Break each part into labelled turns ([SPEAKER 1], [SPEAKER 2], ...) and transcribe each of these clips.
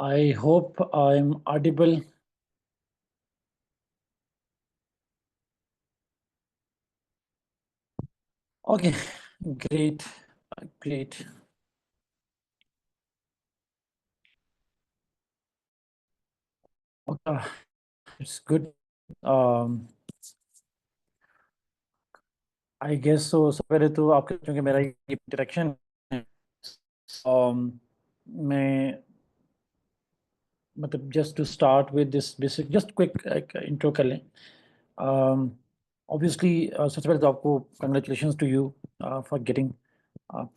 [SPEAKER 1] I hope I'm audible. Okay, great, great. Okay, it's good. Um, I guess so. सबसे पहले तो आपके क्योंकि मेरा ये इंटरेक्शन है, मैं मतलब just to start with this basic just quick intro कर लें. ऑब्वियसली सबसे पहले तो आपको congratulations to you for getting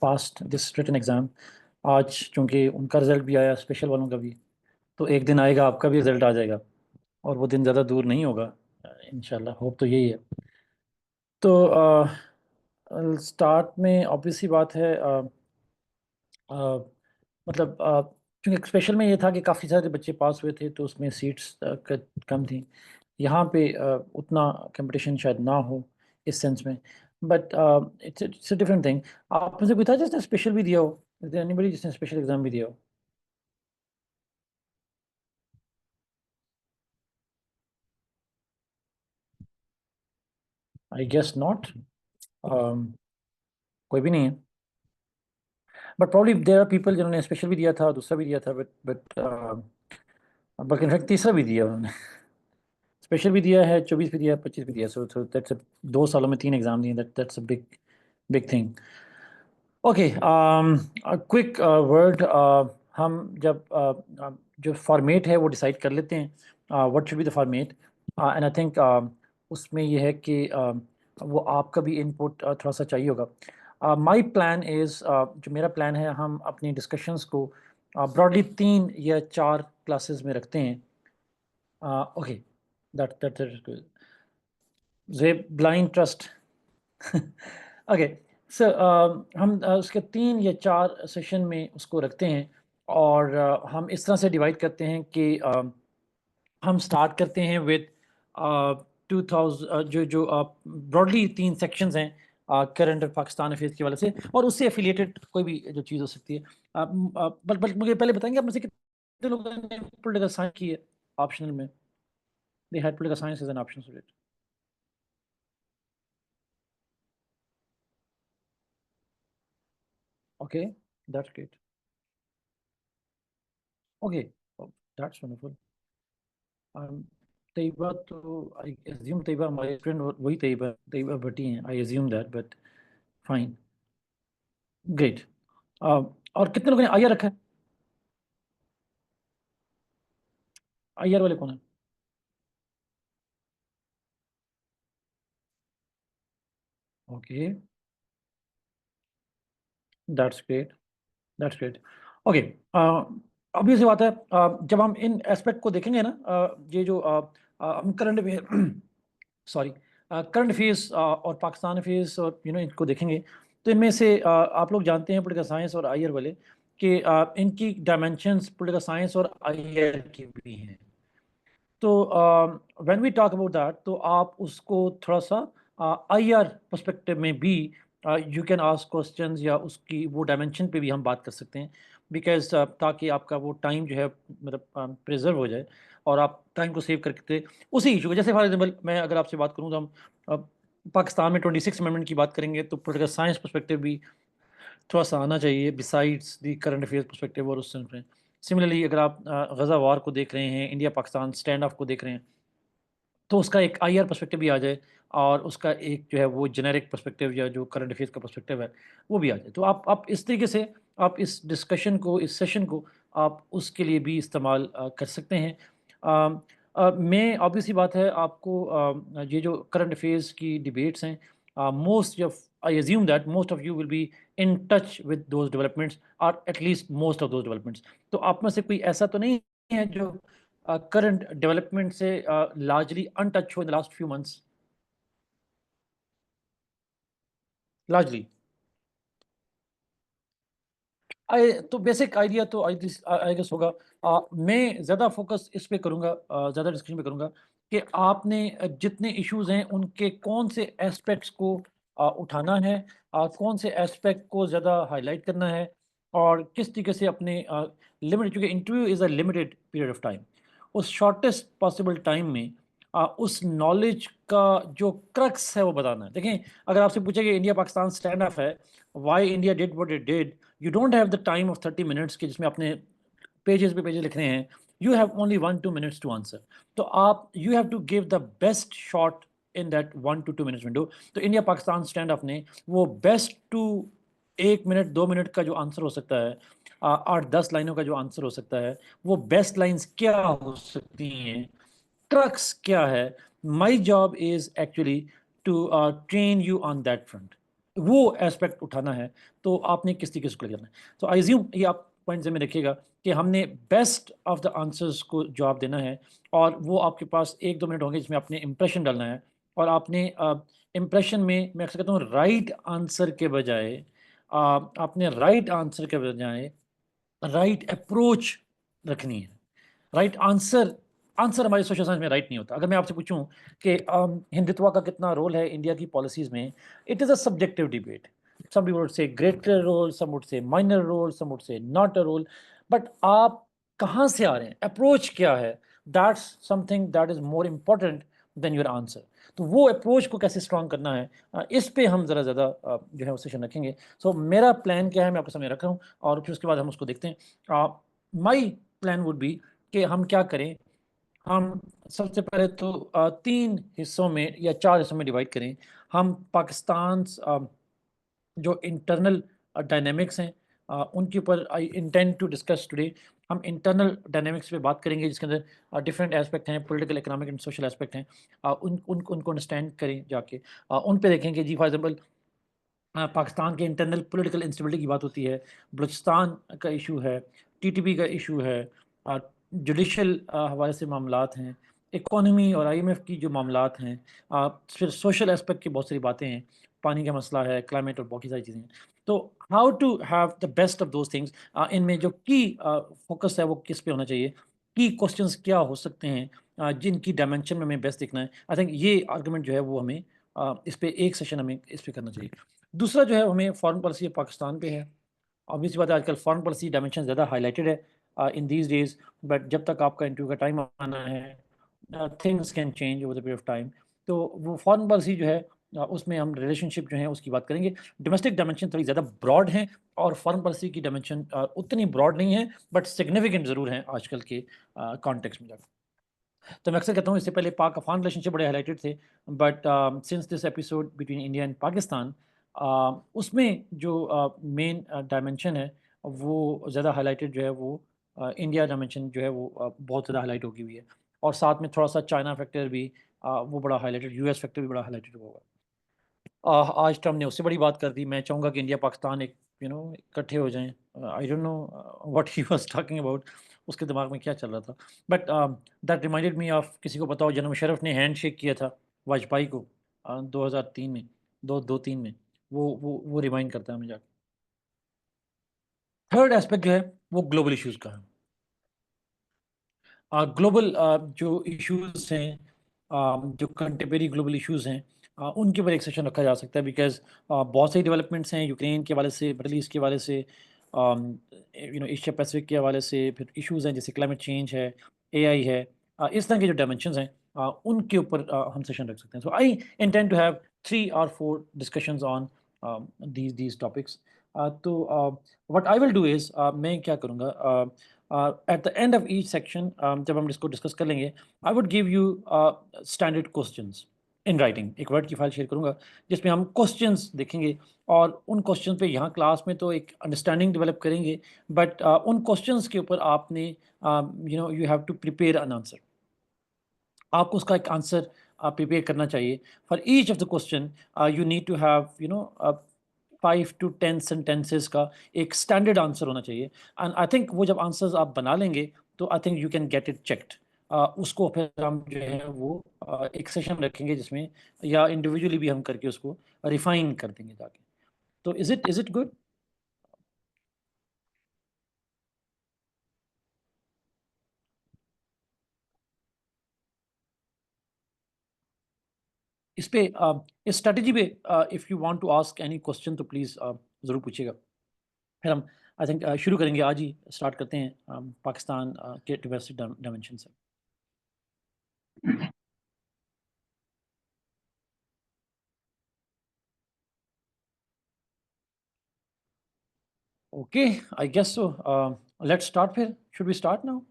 [SPEAKER 1] past this written exam. आज चूंकि उनका रिजल्ट भी आया, स्पेशल वालों का भी, तो एक दिन आएगा आपका भी रिजल्ट आ जाएगा और वो दिन ज़्यादा दूर नहीं होगा. इंशाल्लाह, होप तो यही है. तो स्टार्ट में ऑब्वियस सी बात है. अ, मतलब चूँकि स्पेशल में ये था कि काफ़ी सारे बच्चे पास हुए थे तो उसमें सीट्स कम थी. यहाँ पे उतना कंपटीशन शायद ना हो इस सेंस में. But it's a different thing. आप में से कोई था जिसने स्पेशल भी दिया हो? इज देयर एनीबॉडी जिसने स्पेशल एग्जाम भी दिया हो? I guess not. कोई भी नहीं है. But probably there are people जिन्होंने स्पेशल भी दिया था, दूसरा भी दिया था, बट बल्कि इनफैक्ट तीसरा भी दिया उन्होंने. स्पेशल भी दिया है, 24 भी दिया है, 25 भी दिया. सो सो दैट्स 2 सालों में 3 एग्जाम दिए. That's a big big thing. Okay, quick word. हम जब जो फॉर्मेट है वो डिसाइड कर लेते हैं. What should be the format. And I think उसमें ये है कि वो आपका भी इनपुट थोड़ा सा चाहिए होगा. माय प्लान इज़, जो मेरा प्लान है, हम अपनी डिस्कशंस को ब्रॉडली 3 या 4 क्लासेस में रखते हैं. Okay, that is blind trust. Okay. So हम उसके 3 या 4 सेशन में उसको रखते हैं. और हम इस तरह से डिवाइड करते हैं कि हम स्टार्ट करते हैं विद 2000, जो जो ब्रॉडली 3 सेक्शंस हैं करंट पाकिस्तान अफेयर्स के वाले से, और उससे एफिलिएटेड कोई भी जो चीज़ हो सकती है. बट मुझे पहले बताएंगे आप में से कितने लोगों ने पॉलिटिकल साइंस की है ऑप्शनल में? They had political science as an option subject. Okay, that's great. Okay, that's wonderful. Tayyaba तो आई एज्यूम तैयबा हमारे फ्रेंड, वही तैयबा तैयबा भट्टी हैं. I assume that, but fine, great. और कितने लोगों ने आईआर रखा है? आईआर वाले कौन है? Okay, that's great, that's great. Okay. Obvious सी बात है, जब हम इन एस्पेक्ट को देखेंगे ना, ये जो हम current affair sorry current affairs और पाकिस्तान अफेयर्स और इनको देखेंगे, तो इनमें से आप लोग जानते हैं पॉलिटिकल साइंस और आईआर वाले कि इनकी डायमेंशंस पॉलिटिकल साइंस और आईआर की भी हैं. तो when we talk about that, तो आप उसको थोड़ा सा आईआर पर्सपेक्टिव में भी यू कैन आस्क क्वेश्चंस, या उसकी वो डायमेंशन पे भी हम बात कर सकते हैं. बिकॉज ताकि आपका वो टाइम जो है मतलब प्रिजर्व हो जाए और आप टाइम को सेव करके उसी इशू को, जैसे फॉर एग्जाम्पल मैं अगर आपसे बात करूँ तो हम पाकिस्तान में 26 अमेंडमेंट की बात करेंगे, तो पॉलिटिकल साइंस पर्सपेक्टिव भी थोड़ा सा आना चाहिए बिसाइड्स दी करंट अफेयर्स पर्सपेक्टिव और उस सेंस में. सिमिलरली अगर आप गज़ा वार को देख रहे हैं, इंडिया पाकिस्तान स्टैंड ऑफ को देख रहे हैं, तो उसका एक आईआर पर्सपेक्टिव भी आ जाए, और उसका एक जो है वो जेनेरिक पर्सपेक्टिव या जो करंट अफेयर्स का पर्सपेक्टिव है वो भी आ जाए. तो आप इस तरीके से आप इस डिस्कशन को, इस सेशन को आप उसके लिए भी इस्तेमाल कर सकते हैं. अ, मैं ऑब्वियसली बात है आपको ये जो करंट अफेयर्स की डिबेट्स हैं, most of I assume that most of you will be in touch with those developments, और at least most of those developments. तो आप में से कोई ऐसा तो नहीं है जो करंट डेवलपमेंट से लार्जली अनटच हो in the last few months? Largely I तो बेसिक आइडिया तो आई गेस होगा. मैं ज़्यादा फोकस इस पे करूँगा, ज़्यादा डिस्कशन पे करूँगा कि आपने जितने इश्यूज हैं उनके कौन से एस्पेक्ट्स को उठाना है, कौन से एस्पेक्ट को ज़्यादा हाईलाइट करना है, और किस तरीके से अपने लिमिट, क्योंकि interview is a limited period of time, उस शॉर्टेस्ट पॉसिबल टाइम में उस नॉलेज का जो क्रक्स है वो बताना है। देखें, अगर आपसे पूछे कि इंडिया पाकिस्तान स्टैंड ऑफ है, why India did what it did, you don't have the time of 30 minutes के जिसमें अपने पेजेस पे पेजेस लिख रहे हैं, you have only 1-2 minutes to answer. तो आप you have to give the best shot in that 1 to 2 minutes window. तो इंडिया पाकिस्तान स्टैंड ऑफ ने वो बेस्ट टू 1 मिनट 2 मिनट का जो आंसर हो सकता है, 8-10 लाइनों का जो आंसर हो सकता है, वो बेस्ट लाइंस क्या हो सकती हैं, क्रक्स क्या है, my job is actually to train you on that front, वो एस्पेक्ट उठाना है। तो आपने किस तरीके से करना है। तो आई ज्यूम ये आप पॉइंट में रखिएगा कि हमने बेस्ट ऑफ द आंसर्स को जवाब देना है, और वो आपके पास 1-2 मिनट होंगे जिसमें आपने इंप्रेशन डालना है। और आपने इंप्रेशन में मैं अक्सर कहता हूँ राइट आंसर के बजाय आपने राइट आंसर के बजाय राइट अप्रोच रखनी है। राइट आंसर, आंसर हमारी सोशल साइंस में राइट नहीं होता। अगर मैं आपसे पूछूं कि हिंदुत्व का कितना रोल है इंडिया की पॉलिसीज में, it is a subjective debate. Some people would say greater role, some would say minor role, some would say not a role. But आप कहाँ से आ रहे हैं, अप्रोच क्या है, that's something that is more important than your answer. तो वो अप्रोच को कैसे स्ट्रॉन्ग करना है, इस पे हम ज़रा ज़्यादा जो है वो सेशन रखेंगे। सो मेरा प्लान क्या है मैं आपके सामने रख रहा हूँ, और फिर उसके बाद हम उसको देखते हैं। माई प्लान वुड बी कि हम क्या करें, हम सबसे पहले तो 3 हिस्सों में या 4 हिस्सों में डिवाइड करें। हम पाकिस्तान जो इंटरनल डायनेमिक्स हैं, उनके ऊपर I intend to discuss today. हम इंटरनल डायनेमिक्स पे बात करेंगे जिसके अंदर डिफरेंट एस्पेक्ट हैं, political, economic and social aspect हैं। उनको अंडरस्टैंड करें जाके, उन पे देखेंगे जी। फॉर एग्जांपल पाकिस्तान के इंटरनल पॉलिटिकल इंस्टेबिलिटी की बात होती है, बलूचिस्तान का इशू है, टीटीपी का इशू है, जुडिशल हवाले से मामलात हैं, इकोनॉमी और आईएमएफ की जो मामलात हैं, फिर सोशल एस्पेक्ट की बहुत सारी बातें हैं, पानी का मसला है, क्लाइमेट और बहुत सारी चीज़ें हैं। तो how to have the best of those things, इनमें जो की फोकस है वो किस पे होना चाहिए, की क्वेश्चंस क्या हो सकते हैं, जिनकी डायमेंशन में हमें बेस्ट दिखना है। आई थिंक ये आर्गूमेंट जो है वो हमें इस पे एक सेशन हमें इस पे करना चाहिए। दूसरा जो है हमें फॉरेन पॉलिसी पाकिस्तान पे है। ऑब्वियसली बात है, आजकल फॉरेन पॉलिसी डायमेंशन ज़्यादा हाईलाइटेड है इन दीज डेज। बट जब तक आपका इंटरव्यू का टाइम आना है, things can change over the period of time. तो वो फॉरेन पॉलिसी जो है उसमें हम रिलेशनशिप जो है उसकी बात करेंगे। डोमेस्टिक डायमेंशन थोड़ी ज़्यादा ब्रॉड है, और फॉरेन पॉलिसी की डायमेंशन उतनी ब्रॉड नहीं है, बट सिग्निफिकेंट ज़रूर है आजकल के कॉन्टेक्स्ट में जाकर। तो मैं अक्सर कहता हूँ, इससे पहले पाक अफगान रिलेशनशिप बड़े हाईलाइटेड थे, but since this episode between India and Pakistan, उसमें जो मेन डायमेंशन है वो ज़्यादा हाईलाइटेड जो है वो इंडिया डायमेंशन जो है वो बहुत ज़्यादा हाईलाइट होगी हुई है। और साथ में थोड़ा सा चाइना फैक्टर भी वो बड़ा हाईलाइटेड, यूएस फैक्टर भी बड़ा हाईलाइटेड होगा। आज ट्रम्प ने उससे बड़ी बात कर दी। मैं चाहूँगा कि इंडिया पाकिस्तान एक इकट्ठे हो जाएं। I don't know what he was talking about, उसके दिमाग में क्या चल रहा था। But that reminded me of, किसी को पता हो, जनरल मुशर्रफ ने हैंड शेक किया था वाजपेयी को 2003 में, 2-3 में। वो रिमाइंड करता है मुझे। थर्ड एस्पेक्ट जो है वो ग्लोबल इश्यूज़ का है। ग्लोबल जो इश्यूज हैं, जो कंटेम्प्रेरी ग्लोबल इश्यूज हैं, उनके ऊपर एक सेशन रखा जा सकता है। बिकॉज बहुत सारी डेवलपमेंट्स हैं, यूक्रेन के हवाले से, मिडल ईस्ट के हवाले से, एशिया पैसिफिक के हवाले से, फिर इश्यूज हैं जैसे क्लाइमेट चेंज है, एआई है, इस तरह के जो डायमेंशंस हैं, उनके ऊपर हम सेशन रख सकते हैं। So I intend to have 3 or 4 discussions on these topics. तो what I will do is, मैं क्या करूँगा, at the end of each section जब हम इसको डिस्कस कर लेंगे, I would give you standard questions in writing. एक वर्ड की फाइल शेयर करूंगा जिसमें हम क्वेश्चंस देखेंगे, और उन क्वेश्चंस पे यहाँ क्लास में तो एक अंडरस्टैंडिंग डेवलप करेंगे, बट उन क्वेश्चंस के ऊपर आपने you have to prepare an answer. आपको उसका एक आंसर प्रिपेयर करना चाहिए। For each of the question you need to have 5 to 10 sentences का एक स्टैंडर्ड आंसर होना चाहिए। एंड आई थिंक वो जब आंसर्स आप बना लेंगे तो I think you can get it checked. उसको फिर हम जो है वो एक सेशन रखेंगे जिसमें, या इंडिविजुअली भी हम करके उसको रिफाइन कर देंगे जाके। तो इज इट गुड? इस पे इस स्ट्रेटजी पे if you want to ask any question तो प्लीज़ ज़रूर पूछिएगा। फिर हम आई थिंक शुरू करेंगे, आज ही स्टार्ट करते हैं पाकिस्तान के डोमेस्टिक डायमेंशन से। Okay, I guess so. Let's start फिर, should we start now?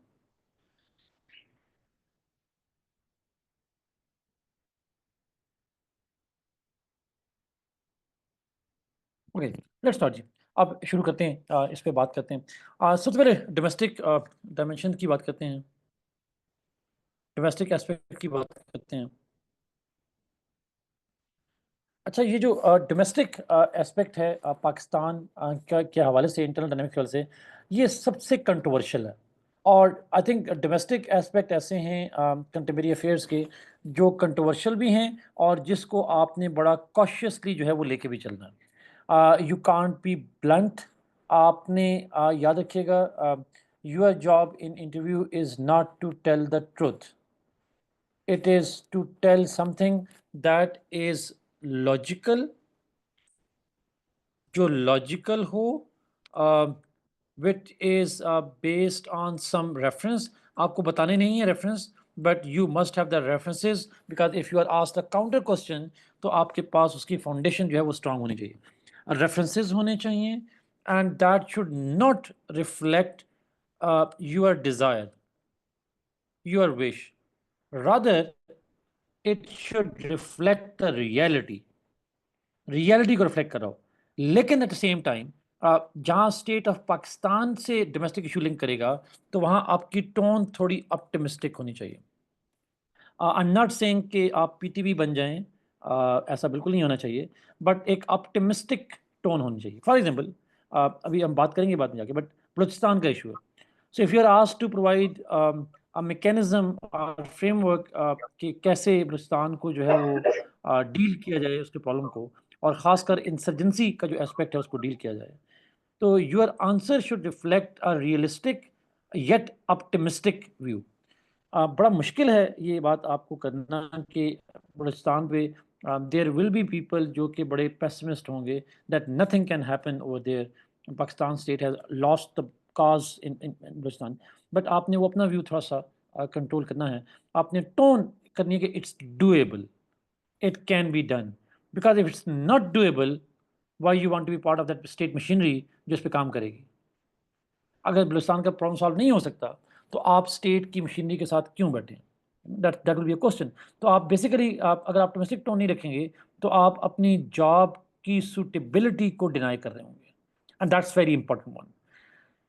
[SPEAKER 1] Okay, let's start जी। अब शुरू करते हैं, इस पे बात करते हैं। सबसे पहले डोमेस्टिक डायमेंशन की बात करते हैं, डोमेस्टिक एस्पेक्ट की बात करते हैं। अच्छा, ये जो डोमेस्टिक एस्पेक्ट है पाकिस्तान के हवाले से, इंटरनल डायनामिक्स के हवाले से, ये सबसे कंट्रोवर्शियल है। और आई थिंक डोमेस्टिक एस्पेक्ट ऐसे हैं कंटेम्परेरी अफेयर्स के, जो कंट्रोवर्शियल भी हैं और जिसको आपने बड़ा कॉशियसली जो है वो लेके भी चलना है। You can't be blunt. आपने याद रखिएगा, your job in interview is not to tell the truth, it is to tell something that is logical, जो लॉजिकल हो, which is based on some reference. आपको बताने नहीं है reference, but you must have the references, because if you are asked a counter question तो आपके पास उसकी foundation जो है वो स्ट्रांग होनी चाहिए, रेफरेंसेस होने चाहिए, and that should not reflect your desire, your wish, rather it should reflect the reality, reality को रिफ्लेक्ट कर रहा हो। लेकिन एट द सेम टाइम जहाँ स्टेट ऑफ पाकिस्तान से डोमेस्टिक इशू लिंक करेगा, तो वहाँ आपकी टोन थोड़ी ऑप्टिमिस्टिक होनी चाहिए। आई एम नॉट सेइंग कि आप पीटीवी बन जाएं, ऐसा बिल्कुल नहीं होना चाहिए, बट एक ऑप्टिमिस्टिक टोन होनी चाहिए। फॉर एग्जांपल, अभी हम बात करेंगे बाद में जाके, बट बलूचिस्तान का इशू है। So if you are asked to provide a mechanism और फ्रेमवर्क कि कैसे बलूचिस्तान को जो है वो डील किया जाए उसके प्रॉब्लम को, और ख़ासकर इंसर्जेंसी का जो एस्पेक्ट है उसको डील किया जाए, तो your answer should reflect a realistic yet optimistic view. बड़ा मुश्किल है ये बात आपको करना कि बलूचिस्तान पे देयर विल बी पीपल जो कि बड़े पेसिमिस्ट होंगे that nothing can happen over there, Pakistan state has lost the cause in in Balochistan. But आपने वो अपना व्यू थोड़ा सा कंट्रोल करना है। आपने टोन करनी है कि it's doable, it can be done, because if it's not doable, why you want to be part of that state machinery जो इस पे काम करेगी। अगर बलूचिस्तान का प्रॉब्लम सॉल्व नहीं हो सकता, तो आप स्टेट की मशीनरी के साथ क्यों बैठे? That will be a question. तो आप बेसिकली, आप अगर आप डोमेस्टिक टोन नहीं रखेंगे, तो आप अपनी जॉब की सूटेबिलिटी को डिनाई कर रहे होंगे, and that's very important one.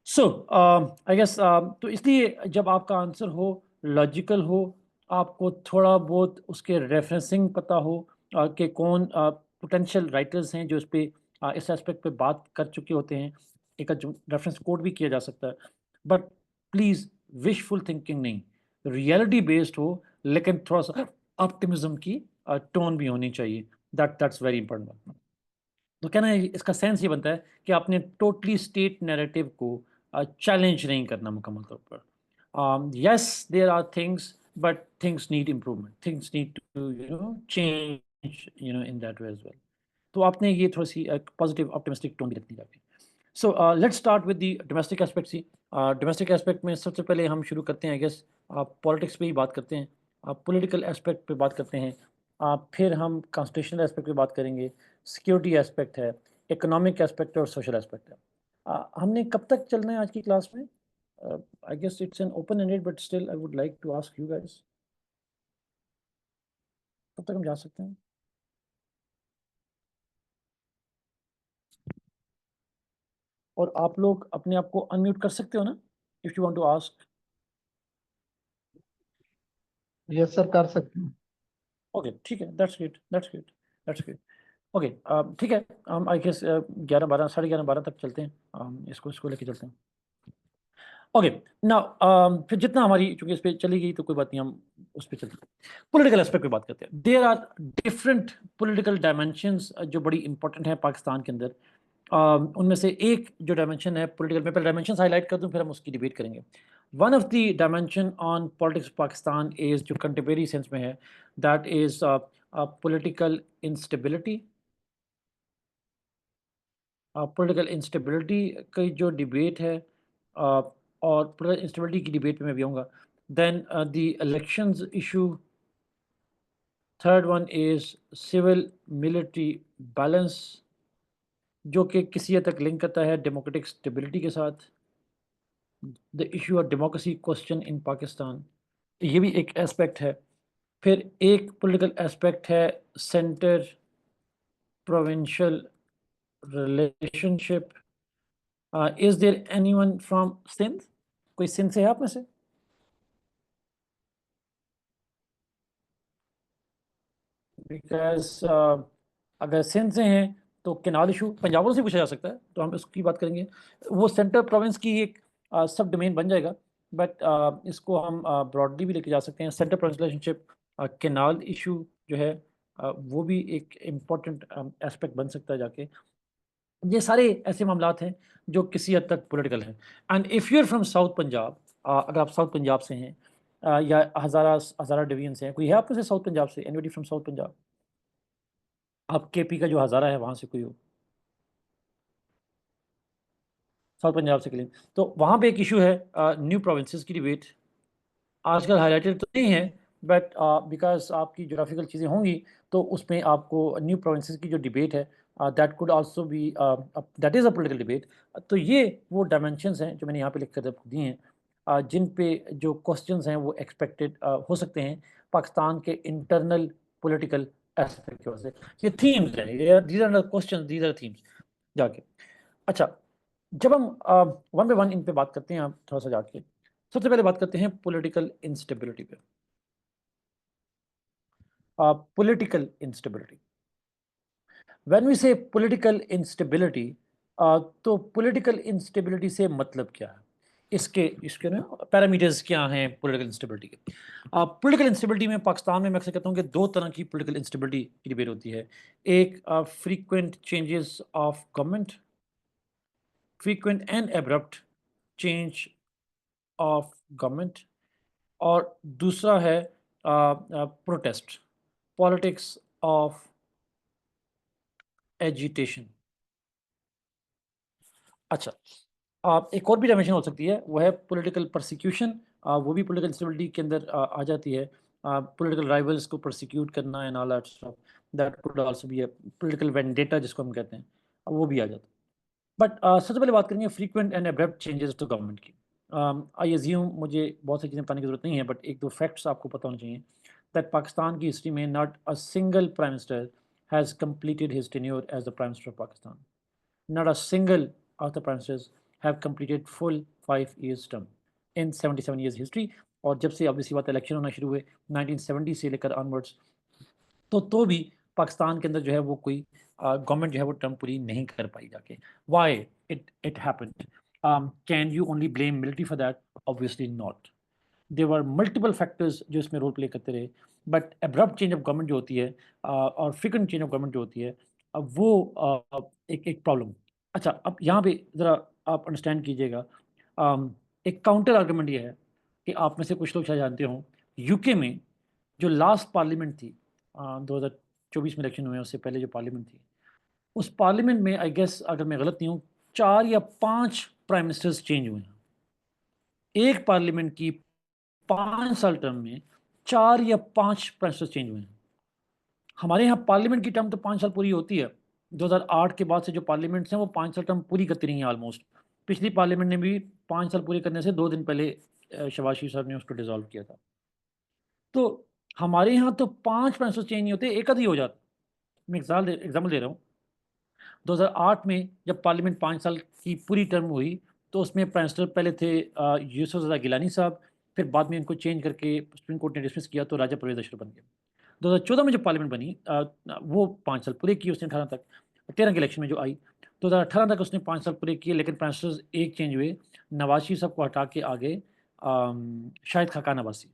[SPEAKER 1] So I guess, तो इसलिए जब आपका आंसर हो, लॉजिकल हो, आपको थोड़ा बहुत उसके रेफरेंसिंग पता हो कि कौन पोटेंशियल राइटर्स हैं जो इस पे इस एस्पेक्ट पे बात कर चुके होते हैं, एक रेफरेंस कोड भी किया जा सकता है। बट प्लीज़, विशफुल थिंकिंग नहीं, रियलिटी बेस्ड हो, लेकिन थोड़ा सा ऑप्टिमिज्म की टोन भी होनी चाहिए। That's very important. तो कहना है इसका सेंस ये बनता है कि आपने टोटली स्टेट नैरेटिव को चैलेंज नहीं करना मुकम्मल तौर पर। Yes, there are things, but things need improvement, things need to change in that way as well. तो आपने ये थोड़ी सी पॉजिटिव ऑप्टिमिस्टिक टोन भी रखनी जाती है। So let's start with the domestic aspect. See domestic aspect में सबसे पहले हम शुरू करते हैं, आई गेस पॉलिटिक्स पे ही बात करते हैं, पॉलिटिकल एस्पेक्ट पे बात करते हैं, फिर हम कॉन्स्टिट्यूशनल एस्पेक्ट पे बात करेंगे, सिक्योरिटी एस्पेक्ट है, इकोनॉमिक एस्पेक्ट है और सोशल एस्पेक्ट है। हमने कब तक चलना है आज की क्लास में? I guess it's an open ended, but still I would like to ask you guys, कब तक हम जा सकते हैं? और आप लोग अपने आप को अनम्यूट कर सकते हो ना, if you want to ask?
[SPEAKER 2] Yes sir, कर सकते हैं।
[SPEAKER 1] ओके, ठीक है, that's great, that's great, that's great. Okay, ठीक है, हम आई गेस 11-12, 11:30 तक चलते हैं, इसको इसको लेके चलते हैं। ओके, नाउ फिर जितना हमारी, चूंकि इस पे चली गई तो कोई बात नहीं, हम उस पे चलते हैं। पॉलिटिकल एस्पेक्ट पे बात करते हैं। There are different political dimensions जो बड़ी इंपॉर्टेंट है पाकिस्तान के अंदर। उनमें से एक जो डायमेंशन है पॉलिटिकल, मैं पहले डायमेंशन हाईलाइट कर दूं, फिर हम उसकी डिबेट करेंगे। One of the dimension on politics Pakistan is, जो कंटेम्परेरी सेंस में है, that is political instability. Political instability की जो डिबेट है, और पॉलिटिकल इंस्टेबिलिटी की डिबेट पे मैं भी आऊँगा। Then the elections issue, third one is civil military balance, जो कि किसी हद तक लिंक करता है डेमोक्रेटिक स्टेबिलिटी के साथ। The issue of democracy question in Pakistan, ये भी एक एस्पेक्ट है। फिर एक पॉलिटिकल एस्पेक्ट है centre provincial relationship. Is there anyone from Sindh? कोई सिंध से है आप में से? बिकॉज़ अगर सिंध से हैं तो केनाल इशू पंजाब वालों से पूछा जा सकता है, तो हम इसकी बात करेंगे। वो सेंट्रल प्रोविंस की एक सब डोमेन बन जाएगा, बट इसको हम ब्रॉडली भी लेके जा सकते हैं। Central province relationship, canal issue जो है, वो भी एक इम्पोर्टेंट एस्पेक्ट बन सकता है जाके। ये सारे ऐसे मामलात हैं जो किसी हद तक पॉलिटिकल हैं। And if you are from south Punjab, अगर आप साउथ पंजाब से हैं, या हज़ारा हज़ारा डिवीज़न से हैं, कोई है आप में से साउथ पंजाब से? Anybody from south Punjab? आप केपी का जो हज़ारा है वहाँ से कोई हो? साउथ पंजाब से क्लीन। तो वहाँ पे एक इश्यू है न्यू प्रोविंसेस की डिबेट। आजकल हाइलाइटेड तो नहीं है, बट बिकॉज़ आपकी ज्योग्राफिकल चीज़ें होंगी, तो उसमें आपको न्यू प्रोविंसेस की जो डिबेट है, that could also be that is a political debate. तो ये वो डायमेंशंस हैं जो मैंने यहाँ पे लिख कर आपको दिए हैं, जिन पे जो क्वेश्चंस हैं वो एक्सपेक्टेड हो सकते हैं पाकिस्तान के इंटरनल पॉलिटिकल एस्पेक्ट की वजह से। ये थीम्स हैं, ये these are not questions, these are themes जाके। अच्छा, जब हम वन बाय वन इन पे बात करते हैं, आप थोड़ा-सा जाके, सबसे पहले बात करते हैं पॉलिटिकल इंस्टेबिलिटी पे। पॉलिटिकल इंस्टेबिलिटी, व्हेन वी से पॉलिटिकल इंस्टेबिलिटी, तो पॉलिटिकल इंस्टेबिलिटी से मतलब क्या है? इसके इसके ना पैरामीटर्स क्या हैं पॉलिटिकल इंस्टेबिलिटी के? पॉलिटिकल इंस्टेबिलिटी में पाकिस्तान में मैं अक्सर कहता हूँ कि 2 तरह की पॉलिटिकल इंस्टेबिलिटी की डिबेट होती है। एक frequent changes of government, frequent and abrupt change of government, और दूसरा है प्रोटेस्ट, पॉलिटिक्स ऑफ एजिटेशन। अच्छा, आप एक और भी डायमेंशन हो सकती है, वो है पॉलिटिकल परसिक्यूशन। वो भी पॉलिटिकल इंस्टेबिलिटी के अंदर आ जाती है। पॉलिटिकल राइवल्स को परसिक्यूट करना and all that stuff, that could also be a political vendetta जिसको हम कहते हैं, वो भी आ जाता है। बट सबसे पहले बात करेंगे frequent and abrupt changes to government की। आई अज्यूम मुझे बहुत सारी चीज़ें बताने की ज़रूरत नहीं है, बट एक दो फैक्ट्स आपको पता होने चाहिए। दैट पाकिस्तान की हिस्ट्री में not a single prime minister has completed his tenure as the Prime Minister of Pakistan. Not a single of the prime ministers have completed full 5 years term in 77 years history. और जब से obviously बात election होना शुरू हुए 1970 से लेकर onwards, तो भी पाकिस्तान के अंदर जो है वो कोई गवर्नमेंट जो है वो टर्म पूरी नहीं कर पाई जाके। Why it happened? Can you only blame military for that? Obviously not. There were multiple factors जो इसमें रोल प्ले करते रहे, but abrupt change of government जो होती है, और फ्रीक्वेंट चेंज ऑफ गवर्नमेंट जो होती है, अब वो एक एक प्रॉब्लम। अच्छा, अब यहाँ पे ज़रा आप अंडरस्टैंड कीजिएगा। एक काउंटर आर्गुमेंट ये है कि आप में से कुछ लोग शायद जानते हों, यूके में जो लास्ट पार्लियामेंट थी, 2024 में इलेक्शन हुए हैं, उससे पहले जो पार्लियामेंट थी, उस पार्लियामेंट में आई गेस अगर मैं गलत नहीं हूँ 4 या 5 प्राइम मिनिस्टर्स चेंज हुए हैं। एक पार्लियामेंट की 5 साल टर्म में 4 या 5 प्राइम मिनिस्टर चेंज हुए हैं। हमारे यहाँ पार्लियामेंट की टर्म तो 5 साल पूरी होती है। 2008 के बाद से जो पार्लियामेंट्स हैं वो 5 साल टर्म पूरी करती रही हैं ऑलमोस्ट। पिछली पार्लियामेंट ने भी 5 साल पूरे करने से 2 दिन पहले शहबाज शरीफ साहब ने उसको डिसॉल्व किया था। तो हमारे यहाँ तो 5 प्राइम मिनिस्टर चेंज नहीं होते, एक आध ही हो जाता। मैं एग्ज़ाम्पल दे रहा हूँ। 2008 में जब पार्लियामेंट 5 साल की पूरी टर्म हुई, तो उसमें प्राइम मिनिस्टर पहले थे यूसुफ रज़ा गिलानी साहब, फिर बाद में इनको चेंज करके सुप्रीम कोर्ट ने डिसमिस किया तो राजा परवेज़ अशरफ बन गए। 2014 में जब पार्लियामेंट बनी, वो 5 साल पूरे किए उसने 18 तक। 13 के इलेक्शन में जो आई, 2018 तक उसने 5 साल पूरे किए, लेकिन प्राइम मिनिस्टर्स एक चेंज हुए। नवाज शरीफ साहब को हटा के आ गए शाहिद खाकान अब्बासी।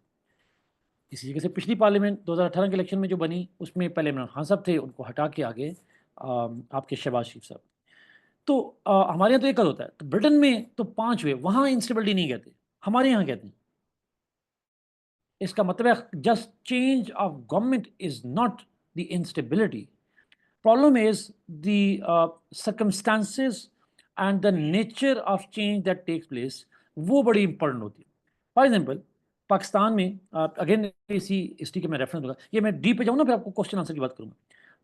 [SPEAKER 1] इसी जगह से पिछली पार्लियामेंट 2018 के इलेक्शन में जो बनी, उसमें पहले इमरान खान साहब थे, उनको हटा के आ गए आपके शहबाज शरीफ साहब। तो हमारे यहाँ तो एक होता है, तो ब्रिटेन में तो 5 हुए, वहाँ इंस्टेबिलिटी नहीं कहते, हमारे यहाँ कहते हैं। इसका मतलब है just change of government is not the instability. problem is the circumstances and the nature of change that takes place, वो बड़ी इंपॉर्टेंट होती है. फॉर एग्जाम्पल पाकिस्तान में अगेन इसी हिस्ट्री के मैं रेफरेंस दूंगा, ये मैं डी पे जाऊँ ना फिर आपको क्वेश्चन आंसर की बात करूँगा.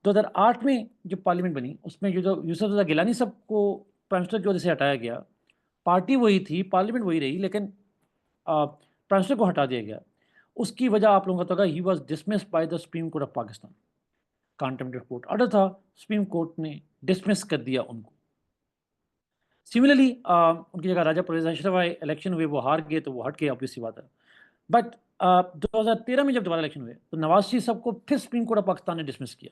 [SPEAKER 1] 2008 में जो पार्लियामेंट बनी उसमें जो यूसुफ रज़ा गिलानी साहब को प्राइम मिनिस्टर की वजह से हटाया गया, पार्टी वही थी, पार्लियामेंट वही रही, लेकिन प्राइम मिनिस्टर को हटा दिया गया. उसकी वजह आप लोगों को पता होगा, he was dismissed by the supreme court of Pakistan. Contempt of court order था, सुप्रीम कोर्ट ने डिसमिस कर दिया उनको. सिमिलरली उनकी जगह राजा परवेज अशरफ आए, इलेक्शन हुए, वो हार गए तो वो हट गए, ऑब्वियस सी बात है. बट 2013 में जब दोबारा इलेक्शन हुए तो नवाज शरीफ साहब को फिर सुप्रीम कोर्ट ऑफ पाकिस्तान ने डिसमिस किया.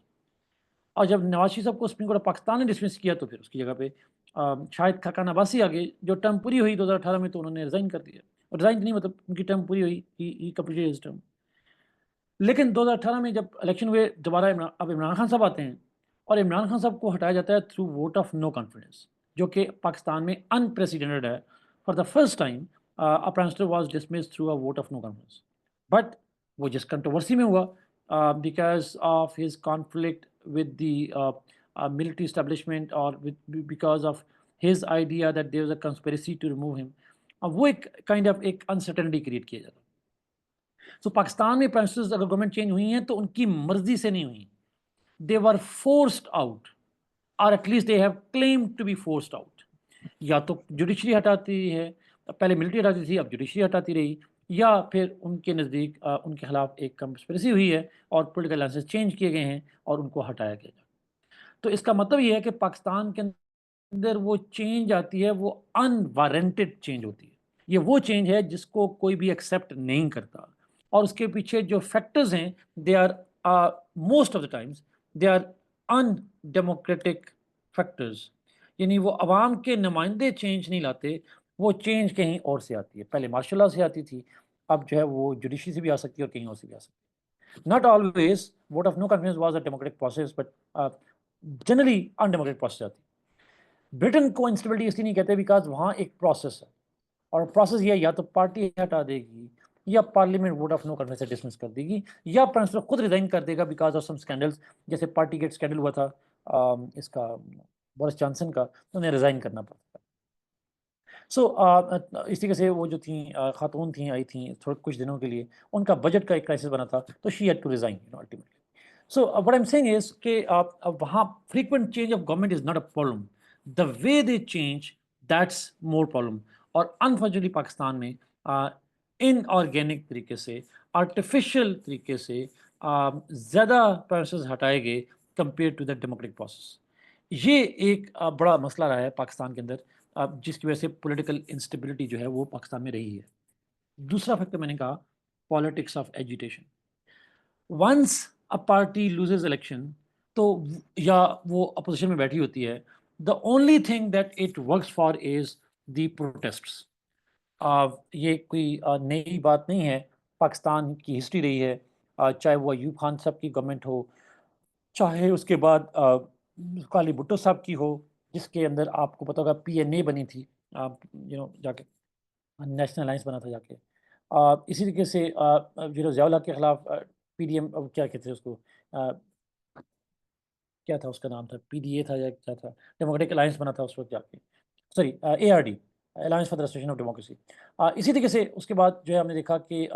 [SPEAKER 1] और जब नवाज शरीफ साहब को सुप्रीम कोर्ट ऑफ पाकिस्तान ने डिसमिस किया तो फिर उसकी जगह पे शाहिद खाकान अब्बासी आ गए, जो टर्म पूरी हुई 2018 में तो उन्होंने रिज़ाइन कर दिया. और रिज़ाइन नहीं, मतलब उनकी टर्म पूरी हुई, ही कंप्लीटेड हिज टर्म. लेकिन 2018 में जब इलेक्शन हुए दोबारा अब इमरान खान साहब आते हैं और इमरान खान साहब को हटाया जाता है through vote of no confidence, जो कि पाकिस्तान में अनप्रेसिडेंटेड है. For the first time a prime minister was dismissed through a vote of no confidence. But वो जिस कंट्रोवर्सी में हुआ because of his conflict with the military establishment और because of his idea that there was a conspiracy to remove him, वो एक kind of एक uncertainty create किया जाता है. सो पाकिस्तान में प्राइम मिनिस्टर्स अगर गवर्नमेंट चेंज हुई हैं तो उनकी मर्जी से नहीं हुई, दे वर फोर्स्ड आउट, और at least they have claim to be forced out. या तो जुडिशरी हटाती है, पहले मिलिट्री हटाती थी, अब जुडिशरी हटाती रही, या फिर उनके नज़दीक उनके खिलाफ एक कंस्पिरेसी हुई है और पॉलिटिकल अलायंसेस चेंज किए गए हैं और उनको हटाया गया. तो इसका मतलब ये है कि पाकिस्तान के अंदर वो चेंज आती है, वो अनवारंटेड चेंज होती है. ये वो चेंज है जिसको कोई भी एक्सेप्ट नहीं करता, और उसके पीछे जो फैक्टर्स हैं they are most of the times they are undemocratic factors. यानी वो अवाम के नुमाइंदे चेंज नहीं लाते, वो चेंज कहीं और से आती है. पहले मार्शल लॉ से आती थी, अब जो है वो जुडिशरी से भी आ सकती है और कहीं और से भी आ सकती है. Not always vote of no confidence was a democratic process, but generally undemocratic process आती है. ब्रिटेन को इंस्टेबिलिटी इसलिए नहीं कहते बिकॉज वहाँ एक प्रोसेस है, और प्रोसेस ये या तो पार्टी हटा देगी, या parliament vote of no confidence से डिसमिस कर देगी, या प्राइम मिनिस्टर खुद रिजाइन कर देगा बिकॉज ऑफ सम स्कैंडल्स. जैसे पार्टी गेट स्कैंडल हुआ था इसका बोरिस जॉनसन का, तो उन्हें रिजाइन करना पड़ता. सो इस तरीके से वो जो थी खातून थी, आई थी थोड़े कुछ दिनों के लिए, उनका बजट का एक क्राइसिस बना था, तो she had to resign ultimately. So what I'm saying is कि वहाँ frequent change of government is not a problem. The way they change, that's more problem. और unfortunately पाकिस्तान में इनऑर्गेनिक तरीके से, आर्टिफिशियल तरीके से ज़्यादा प्रोसेस हटाए गए compare to the democratic process. ये एक बड़ा मसला रहा है पाकिस्तान के अंदर, जिसकी वजह से पॉलिटिकल इंस्टेबिलिटी जो है वो पाकिस्तान में रही है. दूसरा फैक्टर मैंने कहा, politics of agitation. Once a party loses election, तो या वो अपोजिशन में बैठी होती है, the only thing that it works for is the protests. ये कोई नई बात नहीं है, पाकिस्तान की हिस्ट्री रही है. चाहे वो अयूब खान साहब की गवर्नमेंट हो, चाहे उसके बाद काली भुट्टो साहब की हो, जिसके अंदर आपको पता होगा PNA बनी थी, जाके नेशनल अलायंस बना था जाके. इसी तरीके से ज़ियाउल हक के खिलाफ PDM, क्या कहते हैं उसको, क्या था उसका नाम था, PDA था या क्या था, डेमोक्रेटिक अलायंस बना था उस वक्त जाके, sorry ARD, alliance for the restoration of democracy. इसी तरीके से उसके बाद जो है हमने देखा कि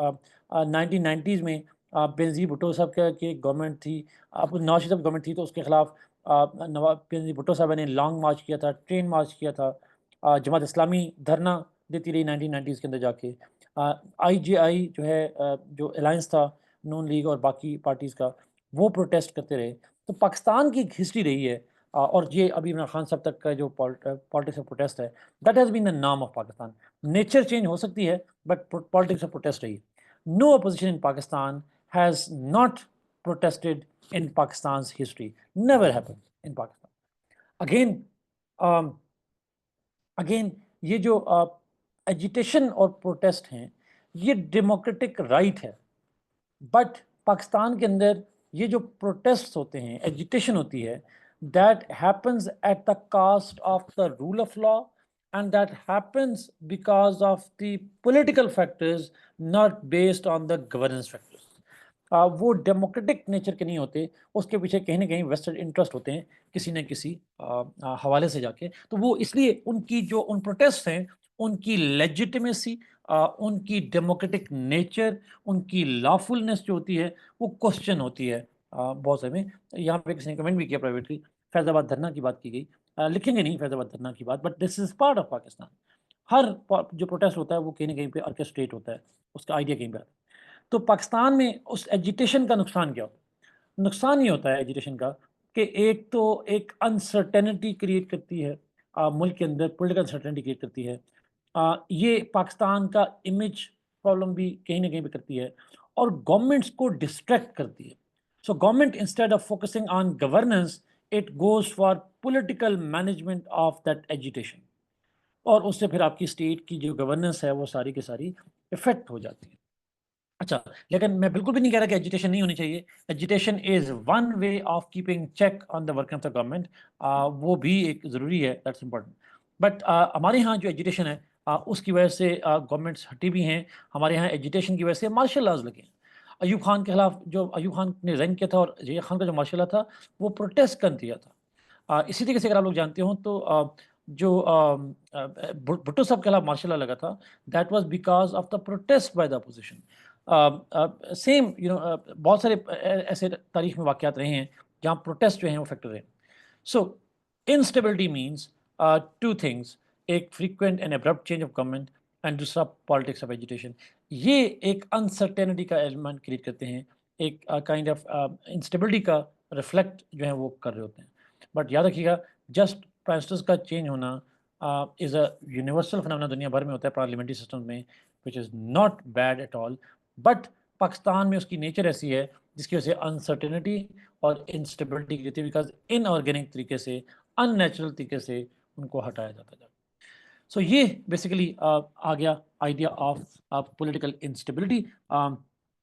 [SPEAKER 1] 1990s में बेनज़ीर भुट्टो साहब की गवर्नमेंट थी, अब नवाज शरीफ गवर्नमेंट थी, तो उसके खिलाफ नवाब बेनज़ीर भुट्टो साहब ने लॉन्ग मार्च किया था, ट्रेन मार्च किया था. जमात इस्लामी धरना देती रही 1990s के अंदर जाके. IJI जो है जो अलायंस था नून लीग और बाकी पार्टीज़ का, वो प्रोटेस्ट करते रहे. तो पाकिस्तान की एक हिस्ट्री रही है, और ये अभी इमरान खान साहब तक का जो पॉलिटिक्स ऑफ प्रोटेस्ट है, दैट हैज़ बीन द नाम ऑफ पाकिस्तान. नेचर चेंज हो सकती है, बट पॉलिटिक्स ऑफ प्रोटेस्ट रही. No opposition in Pakistan has not protested in Pakistan history, never happened in Pakistan. Again ये जो एजिटेशन और प्रोटेस्ट हैं, ये डेमोक्रेटिक राइट है, बट पाकिस्तान के अंदर ये जो प्रोटेस्ट होते हैं, एजिटेशन होती है, that happens at the cost of the rule of law, and that happens because of the political factors, not based on the governance factors. वो डेमोक्रेटिक नेचर के नहीं होते, उसके पीछे कहीं ना कहीं वेस्टेड इंटरेस्ट होते हैं किसी न किसी हवाले से जाके। तो वो इसलिए उनकी जो उन प्रोटेस्ट हैं, उनकी लेजिटिमेसी, उनकी डेमोक्रेटिक नेचर, उनकी लॉफुलनेस जो होती है वो क्वेश्चन होती है बहुत समय। यहाँ पे किसी ने कमेंट भी किया प्राइवेटली, फैज़ाबाद धरना की बात की गई। लिखेंगे नहीं फैज़ाबाद धरना की बात, but this is part of Pakistan. हर जो प्रोटेस्ट होता है वो कहीं ना कहीं पे ऑर्केस्ट्रेट होता है, उसका आइडिया कहीं पे आता है। तो पाकिस्तान में उस एजिटेशन का नुकसान क्या होता है? नुकसान ये होता है एजिटेशन का कि एक तो एक अनसर्टेनिटी क्रिएट करती है, मुल्क के अंदर पॉलिटिकल अनसर्टेनिटी क्रिएट करती है। ये पाकिस्तान का इमेज प्रॉब्लम भी कहीं ना कहीं पे करती है, और गवर्नमेंट्स को डिस्ट्रैक्ट करती है। So government instead of focusing on governance, it goes for political management of that agitation, और उससे फिर आपकी स्टेट की जो गवर्नेंस है वो सारी की सारी इफेक्ट हो जाती है। अच्छा, लेकिन मैं बिल्कुल भी नहीं कह रहा कि एजुटेशन नहीं होनी चाहिए। Agitation is one way of keeping check on the working of the government, वो भी एक ज़रूरी है, दैट्स इम्पोर्टेंट। बट हमारे यहाँ जो एजुटेशन है, उसकी वजह से गवर्नमेंट्स हटी भी हैं। हमारे यहाँ एजुटेशन की वजह से मार्शल लॉज लगे हैं। अयूब खान के खिलाफ जो अयूब खान ने रैंक किया था, और जया खान का जो मार्शल लॉ था वो प्रोटेस्ट कर दिया था। इसी तरीके से अगर आप लोग जानते हो तो जो भुट्टो साहब के खिलाफ मार्शल लॉ लगा था, that was because of the protest by the opposition. Same बहुत सारे ऐसे तारीख में वाक़यात रहे हैं जहाँ प्रोटेस्ट जो हैं वो फैक्टर रहे। सो इंस्टेबिलिटी मीन्स टू थिंग्स, एक frequent and abrupt change of government, and दूसरा पॉलिटिक्स ऑफ एजुटेशन। ये एक अनसर्टेनिटी का एलिमेंट क्रिएट करते हैं, एक काइंड ऑफ इंस्टेबिलिटी का रिफ्लेक्ट जो है वो कर रहे होते हैं। बट याद रखिएगा, जस्ट पैस्टर्स का चेंज होना इज़ अ यूनिवर्सल फिनोमेना, दुनिया भर में होता है पार्लियामेंट्री सिस्टम में, which is not bad at all. But Pakistan में उसकी नेचर ऐसी है जिसकी वजह से अनसर्टेनिटी और इंस्टेबिलिटी की थी, बिकॉज इनऑर्गेनिक तरीके से, अननेचुरल तरीके से उनको हटाया जाता है। सो ये बेसिकली आ गया आइडिया ऑफ पॉलिटिकल इंस्टेबिलिटी।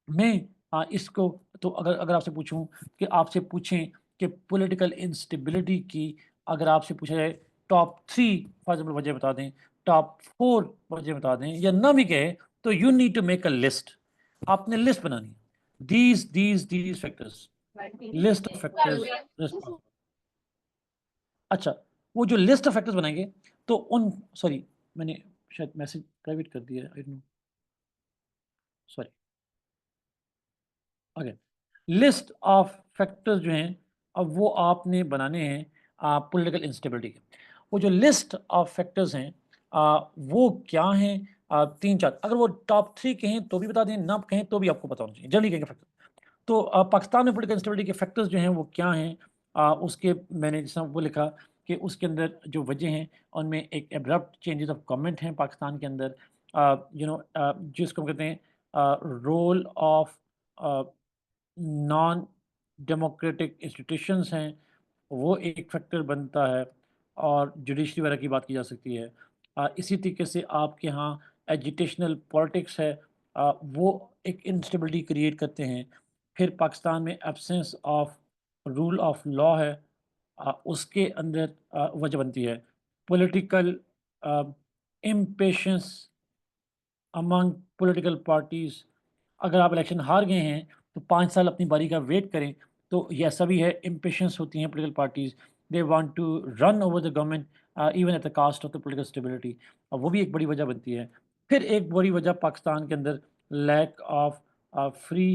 [SPEAKER 1] मैं इसको, तो अगर अगर आपसे पूछूं कि आपसे पूछें कि पॉलिटिकल इंस्टेबिलिटी की, अगर आपसे पूछा जाए टॉप 3 फॉर एग्जाम्पल वजह बता दें, टॉप 4 वजह बता दें, या ना भी कहे तो you need to make a list. आपने लिस्ट बनानी है, these factors, list of factors. अच्छा, वो जो लिस्ट ऑफ फैक्टर्स बनाएंगे तो उन, सॉरी मैंने शायद मैसेज प्राइवेट कर दिया है, I don't know, sorry. Okay, list of factors जो हैं अब वो आपने बनाने हैं पॉलिटिकल इंस्टेबिलिटी के। वो जो लिस्ट ऑफ फैक्टर्स हैं वो क्या हैं? 3-4, अगर वो टॉप 3 कहें तो भी बता दें, ना कहें तो भी आपको पता होना चाहिए, जल्दी कहेंगे फैक्टर। तो पाकिस्तान में पॉलिटिकल इंस्टेबिलिटी के फैक्टर्स जो हैं वो क्या हैं? उसके मैंने जैसा वो लिखा कि उसके अंदर जो वजह हैं उनमें एक एब्रप्ट चेंजेस ऑफ गवर्नमेंट हैं पाकिस्तान के अंदर, जिसको हम कहते हैं role of non democratic institutions हैं, वो एक फैक्टर बनता है, और जुडिशरी वगैरह की बात की जा सकती है। इसी तरीके से आपके यहाँ एजुटेशनल पॉलिटिक्स है, वो एक इंस्टेबिलिटी क्रिएट करते हैं। फिर पाकिस्तान में absence of rule of law है, उसके अंदर वजह बनती है political impatience among political parties. अगर आप इलेक्शन हार गए हैं तो 5 साल अपनी बारी का वेट करें, तो ये ऐसा भी है, इम्पेशंस होती हैं political parties, they want to run over the government even at the cost of the political stability, और वो भी एक बड़ी वजह बनती है। फिर एक बड़ी वजह पाकिस्तान के अंदर lack of free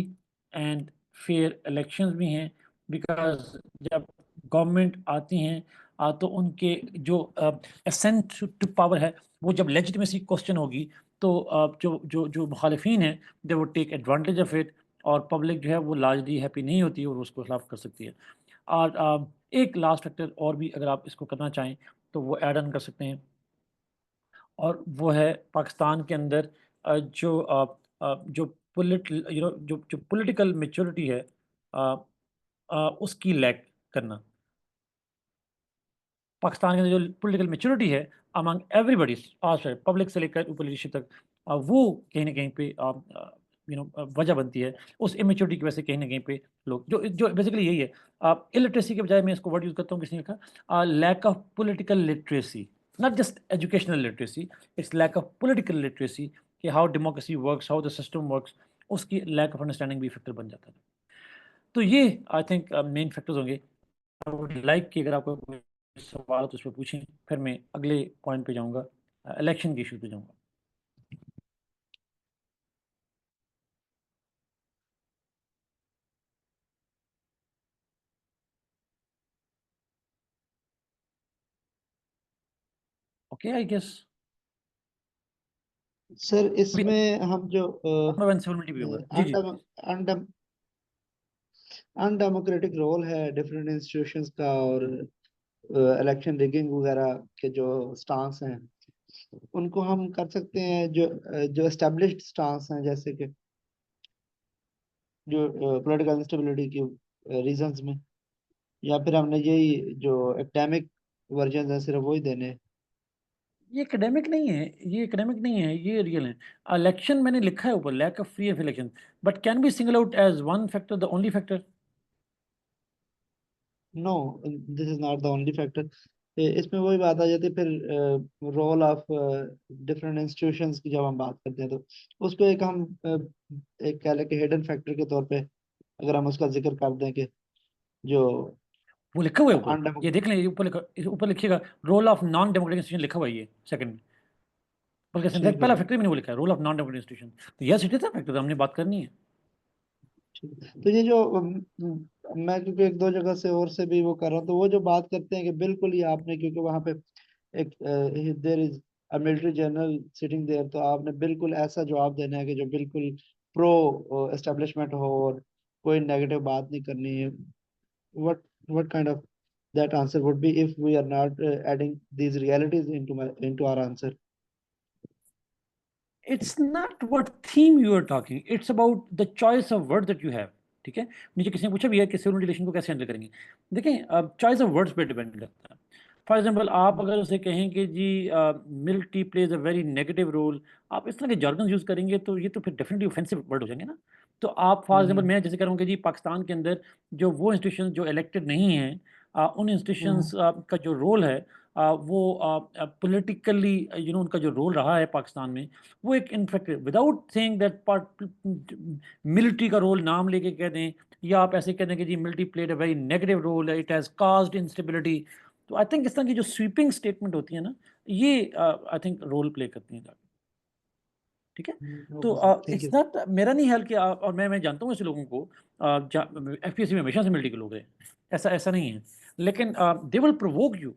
[SPEAKER 1] and fair elections भी हैं, बिकॉज जब गवर्नमेंट आती हैं तो उनके जो असेंट टू पावर है, वो जब लेजिटिमेसी क्वेश्चन होगी तो जो जो जो मुखालिफिन हैं दे वो टेक एडवांटेज ऑफ इट, और पब्लिक जो है वो लार्जली हैप्पी नहीं होती और उसको खिलाफ कर सकती है। और एक लास्ट फैक्टर और भी अगर आप इसको करना चाहें तो वो ऐड ऑन कर सकते हैं, और वो है पाकिस्तान के अंदर जो जो पॉलिटिकल मेच्योरिटी है, अ, उसकी लैक करना। पाकिस्तान के अंदर जो पॉलिटिकल मैच्योरिटी है अमंग एवरीबडी, आज पब्लिक से लेकर ऊपर लीडरशिप तक, वो कहीं ना कहीं पे वजह बनती है। उस इमेच्योरिटी की वजह से कहीं ना कहीं पे लोग जो जो बेसिकली यही है, इलिटरेसी के बजाय मैं इसको वर्ड यूज़ करता हूँ, किसी ने कहा lack of political literacy, not just educational literacy, it's lack of political literacy, कि how democracy works, how the system works, उसकी लैक ऑफ अंडरस्टैंडिंग भी फैक्टर बन जाता है। तो ये आई थिंक मेन फैक्टर्स होंगे। आई वुड लाइक कि अगर आपको कोई सवाल हो तो उस पर पूछें, फिर मैं अगले पॉइंट पे जाऊंगा, इलेक्शन के इशू पे जाऊंगा। ओके आई गेस
[SPEAKER 2] सर इसमें हम जो
[SPEAKER 1] अनसिविलिटी भी होगा। जी जी।
[SPEAKER 2] अनडेमोक्रेटिक रोल है डिफरेंट इंस्टीट्यूशंस का और इलेक्शन रिगिंग वगैरह के जो स्टांस हैं उनको हम कर सकते हैं, जो एस्टेब्लिश्ड स्टांस हैं, जैसे कि जो पॉलिटिकल इंस्टेबिलिटी की रीजंस में, या फिर हमने यही जो एकेडमिक वर्जन है सिर्फ वही देने हैं?
[SPEAKER 1] ये एकेडमिक नहीं है, ये एकेडमिक नहीं है, ये रियल है। इलेक्शन मैंने लिखा है ऊपर, lack of free of election, but can be single out as one factor, the only factor?
[SPEAKER 2] No, this is not the only factor. इसमें वही बात आ जाती है फिर रोल ऑफ डिफरेंट इंस्टीट्यूशंस की जब हम बात करते हैं तो उसको एक हम एक कह लें कि हिडन फैक्टर के तौर पे अगर हम उसका जिक्र कर दें कि जो
[SPEAKER 1] वो लिखा हुआ है ऊपर, ये
[SPEAKER 2] अनडेमोक्रेटिक।
[SPEAKER 1] देख लें, ये ऊपर लिखा, इस ऊपर लिखिएगा role of non democratic institution लिखा हुआ है, ये सेकंड में, बल्कि
[SPEAKER 2] ठीक
[SPEAKER 1] पहला
[SPEAKER 2] है,
[SPEAKER 1] फैक्टर मैंने वो लिखा है, role of non democratic institution. तो yes it is a factor, हमने बात करनी है।
[SPEAKER 2] ठीक है। तो ये जो मैं क्योंकि एक दो जगह से और से भी वो कर रहा हूँ, तो वो जो बात करते हैं कि बिल्कुल ही आपने, क्योंकि वहां पे एक there is a military general sitting there, तो आपने बिल्कुल ऐसा जवाब देना है कि जो बिल्कुल प्रो एस्टेब्लिशमेंट हो और कोई नेगेटिव बात नहीं करनी है। What kind of that answer would be if we are not adding these realities into our answer?
[SPEAKER 1] It's not what theme you are talking, it's about the choice of word that you have. ठीक है, नीचे किसी ने पूछा भी है कि civil relation को कैसे हैंडल करेंगे। देखिए, चॉइस ऑफ वर्ड्स पे डिपेंड करता है। फॉर एग्जाम्पल, आप अगर उसे कहें कि जी military plays a very negative role, आप इस तरह के jargons यूज़ करेंगे तो ये तो फिर डेफिनेटली ऑफेंसिव वर्ड हो जाएंगे ना। तो आप फॉर एग्जाम्पल, मैं जैसे कह रहा हूँ कि जी पाकिस्तान के अंदर जो वो इंस्टीट्यूशन जो इलेक्टेड नहीं हैं, उन इंस्टीट्यूशंस का जो रोल है, वो पॉलिटिकली उनका जो रोल रहा है पाकिस्तान में, वो एक in fact without saying that part military का रोल नाम लेके कह दें, या आप ऐसे कह दें कि जी military played a very negative role, it has caused instability. तो आई थिंक इस तरह की जो स्वीपिंग स्टेटमेंट होती है ना, ये आई थिंक रोल प्ले करती हैं जाके। ठीक है। तो
[SPEAKER 2] okay sir, thank
[SPEAKER 1] it's
[SPEAKER 2] you.
[SPEAKER 1] Not, मेरा नहीं ख्याल कि और मैं जानता हूँ ऐसे लोगों को, एफपीएससी में हमेशा से मिलिट्री के लोग रहे, ऐसा ऐसा नहीं है। लेकिन they will provoke you,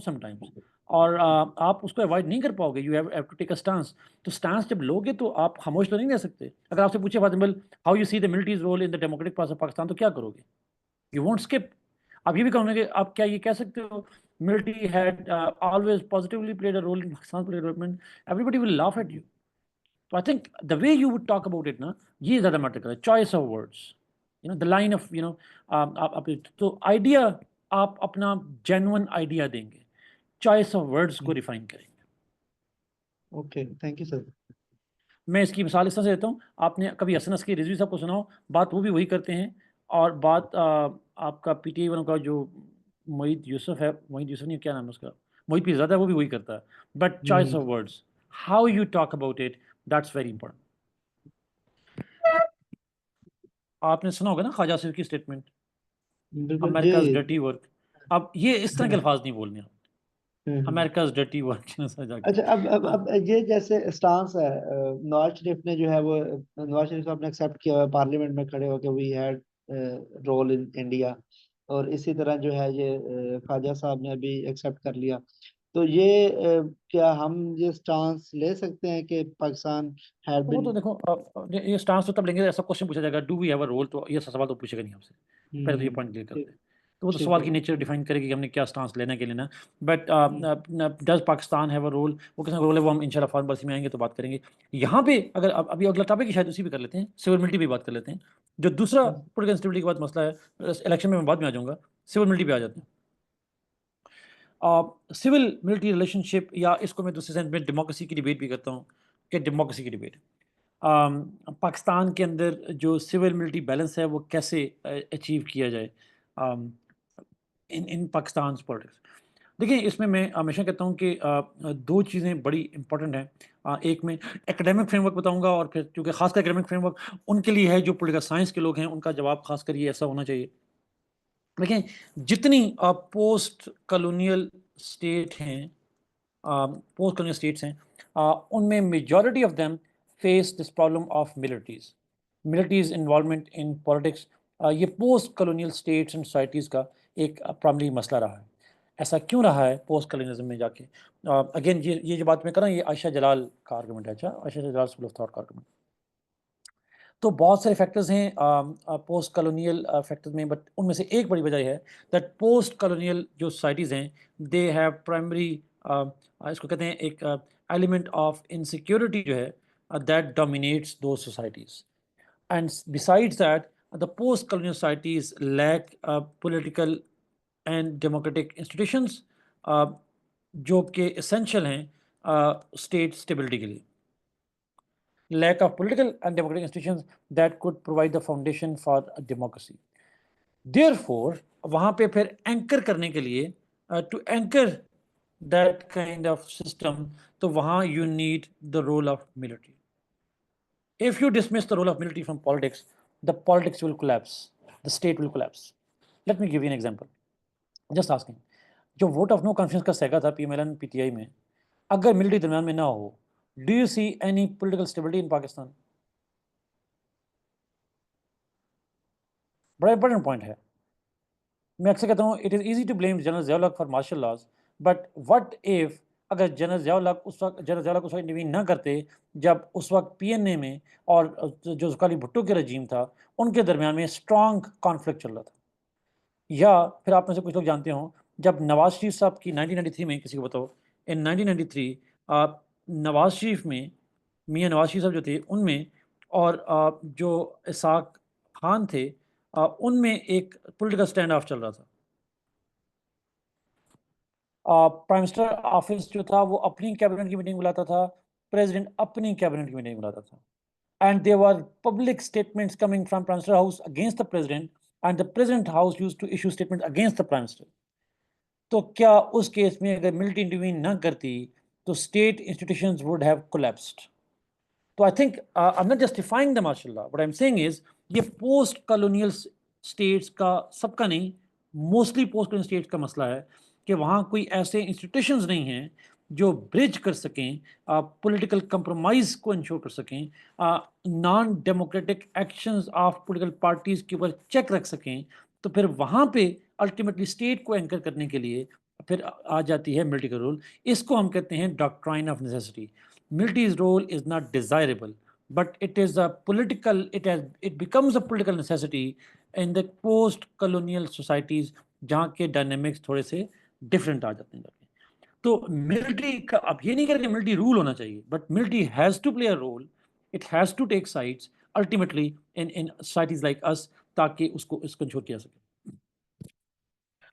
[SPEAKER 1] sometimes, और आप उसको अवॉइड नहीं कर पाओगे, you have to take a stance. तो स्टांस जब लोगे तो आप खामोश तो नहीं रह सकते। अगर आपसे पूछे for example how you see the military's role in the democratic part of Pakistan, तो क्या करोगे? You won't skip. आप ये भी कहोगे, आप क्या ये कह सकते हो military had always positively played a role in Pakistan development? Everybody will laugh at you. तो I think the way you would talk about it ना, ये ज़्यादा मैटर करता है, choice of words, the line of आप तो आइडिया, आप अपना जेन्युइन आइडिया देंगे, चॉइस ऑफ वर्ड्स को रिफाइन करेंगे।
[SPEAKER 2] Okay, thank you sir.
[SPEAKER 1] मैं इसकी मिसाल इस तरह से देता हूँ, आपने कभी हसन अस्की रिजवी साहब को सुना हो, बात वो भी वही करते हैं। और बात आपका पीटीआई वालों का जो मोहित यूसुफ है, मोहित यूसुफ नहीं, क्या नाम है उसका, मोहित पीरजादा है, वो भी वही करता है। But choice of words, how you talk about it, that's very important. आपने सुना होगा ना ख्वाजा आसिफ की स्टेटमेंट,
[SPEAKER 2] बिल्कुल जी।
[SPEAKER 1] America's dirty work. अब ये इस तरह के
[SPEAKER 2] हम्म,
[SPEAKER 1] अल्फाज नहीं बोलने आप,
[SPEAKER 2] हम्म।
[SPEAKER 1] अमेरिकाज डर्टी वर्क सर जाके।
[SPEAKER 2] अच्छा,
[SPEAKER 1] हाँ।
[SPEAKER 2] अब ये जैसे स्टांस है, नवाज शरीफ ने जो है वो, नवाज शरीफ साहब ने एक्सेप्ट किया हुआ पार्लियामेंट में खड़े होकर, we had role in India, और इसी तरह जो है ये ख्वाजा साहब ने अभी एक्सेप्ट कर लिया। तो ये क्या हम ये स्टांस ले सकते हैं कि पाकिस्तान हैड
[SPEAKER 1] तो वो
[SPEAKER 2] बिन?
[SPEAKER 1] तो देखो, ये स्टांस तो तब लेंगे ऐसा क्वेश्चन पूछा जाएगा, do we have a role, तो ये सवाल तो पूछेगा नहीं आपसे। पहले तो ये पॉइंट क्लियर करते
[SPEAKER 2] ठीक,
[SPEAKER 1] हैं। तो वो तो
[SPEAKER 2] ठीक
[SPEAKER 1] सवाल
[SPEAKER 2] है।
[SPEAKER 1] की नेचर डिफाइन करेगी कि हमने क्या स्टांस लेना के लेना। But does Pakistan have a role, वो किसका रोल है, वो हम इंशाल्लाह फॉरेन पॉलिसी में आएंगे तो बात करेंगे। यहाँ पे अगर अभी अगला टॉपिक शायद उसी पे कर लेते हैं, सिविल मिलिट्री पे बात कर लेते हैं, जो दूसरा पोलिटिकल इंस्टेबिलिटी के बाद मसला है। इलेक्शन में मैं बाद में आ जाऊँगा, सिविल मिलिट्री पे आ जाते हैं। सिविल मिलिट्री रिलेशनशिप, या इसको मैं दूसरे सेंस में डेमोक्रेसी की डिबेट भी करता हूँ, कि डेमोक्रेसी की डिबेट पाकिस्तान के अंदर जो सिविल मिलिट्री बैलेंस है वो कैसे अचीव किया जाए इन इन पाकिस्तान पॉलिटिक्स। देखिए, इसमें मैं हमेशा कहता हूँ कि दो चीज़ें बड़ी इंपॉर्टेंट हैं। एक मैं एकेडमिक फ्रेमवर्क बताऊँगा, और फिर क्योंकि खासकर एकेडमिक फ्रेमवर्क उनके लिए है जो पॉलिटिकल साइंस के लोग हैं, उनका जवाब खासकर ये ऐसा होना चाहिए। देखिए, जितनी पोस्ट कॉलोनियल स्टेट हैं, पोस्ट कॉलोनियल स्टेट्स हैं, उनमें majority of them face this problem of military's involvement in politics. ये post colonial states and societies का एक प्राइमरी मसला रहा है। ऐसा क्यों रहा है पोस्ट कॉलोनियलिज्म में जाके? अगेन, ये जो बात मैं कर रहा हूँ, ये आयशा जलाल का आर्गूमेंट है। अच्छा, आयशा जलाल स्कूल ऑफ थॉट का आर्गूमेंट। तो बहुत सारे फैक्टर्स हैं पोस्ट कॉलोनियल फैक्टर्स में, बट उनमें से एक बड़ी वजह है दैट पोस्ट कॉलोनियल जो सोसाइटीज़ हैं, दे हैव प्राइमरी, इसको कहते हैं एक एलिमेंट ऑफ इनसिक्योरिटी जो है, that dominates those societies. And besides that, the post colonial societies lack political and democratic institutions, जो कि एसेंशियल हैं स्टेट स्टेबिलिटी के लिए। Lack of political and democratic institutions that could provide the foundation for a democracy. Therefore, वहाँ पे फिर anchor करने के लिए, to anchor that kind of system, तो वहाँ you need the role of military. If you dismiss the role of military from politics, the politics will collapse, the state will collapse. Let me give you an example. Just asking, जो vote of no confidence का saga था PML PTI में, अगर military दरमियान में ना हो, do you see any political stability in Pakistan? बड़ा इंपॉर्टेंट पॉइंट है। मैं अक्सर कहता हूँ, it is easy to blame general Zia for martial laws, but what if अगर जनरल ज़िया उस वक्त इंटरवीन ना करते, जब उस वक्त पीएनए में और जो ज़ुल्फ़िकार भुट्टो के रजीम था, उनके दरमियान में स्ट्रॉन्ग कॉन्फ्लिक्ट चल रहा था। या फिर आप में से कुछ लोग जानते हो, जब नवाज शरीफ साहब की 1993 में, किसी को बताओ, इन 1993 नवाज शरीफ में, मियाँ नवाज शरीफ साहब जो थे उनमें, और जो इसाक खान थे, उनमें एक पॉलिटिकल स्टैंड ऑफ चल रहा था। प्राइम मिनिस्टर ऑफिस जो था वो अपनी कैबिनेट की मीटिंग बुलाता था, प्रेसिडेंट अपनी कैबिनेट की मीटिंग बुलाता था, and there were public statements coming from prime minister house against the president, and the president house used to issue statement against the prime minister. तो क्या उस केस में अगर मिलिट्री इंटरवीन ना करती, तो state institutions would have collapsed? तो I think, I am not justifying the martial law, what I am saying is, ये पोस्ट कॉलोनियल स्टेट्स का, सबका नहीं, मोस्टली पोस्ट कॉलोनियल स्टेट्स का मसला है कि वहाँ कोई ऐसे इंस्टीट्यूशंस नहीं हैं जो ब्रिज कर सकें, पॉलिटिकल कंप्रोमाइज को इंश्योर कर सकें, non democratic actions of political parties के ऊपर चेक रख सकें। तो फिर वहाँ पे अल्टीमेटली स्टेट को एंकर करने के लिए फिर आ जाती है मिलिट्री का रोल। इसको हम कहते हैं doctrine of necessity. Military's role is not desirable, but it is a political. It becomes a political necessity in the post-colonial societies जहाँ के डायनेमिक्स थोड़े से डिफरेंट आ जाते हैं जाके। तो मिलिट्री का, अब ये नहीं करेंगे मिलिट्री रूल होना चाहिए, but military has to play a role, it has to take sides ultimately in societies like us, ताकि उसको इसको इंश्योर किया सके।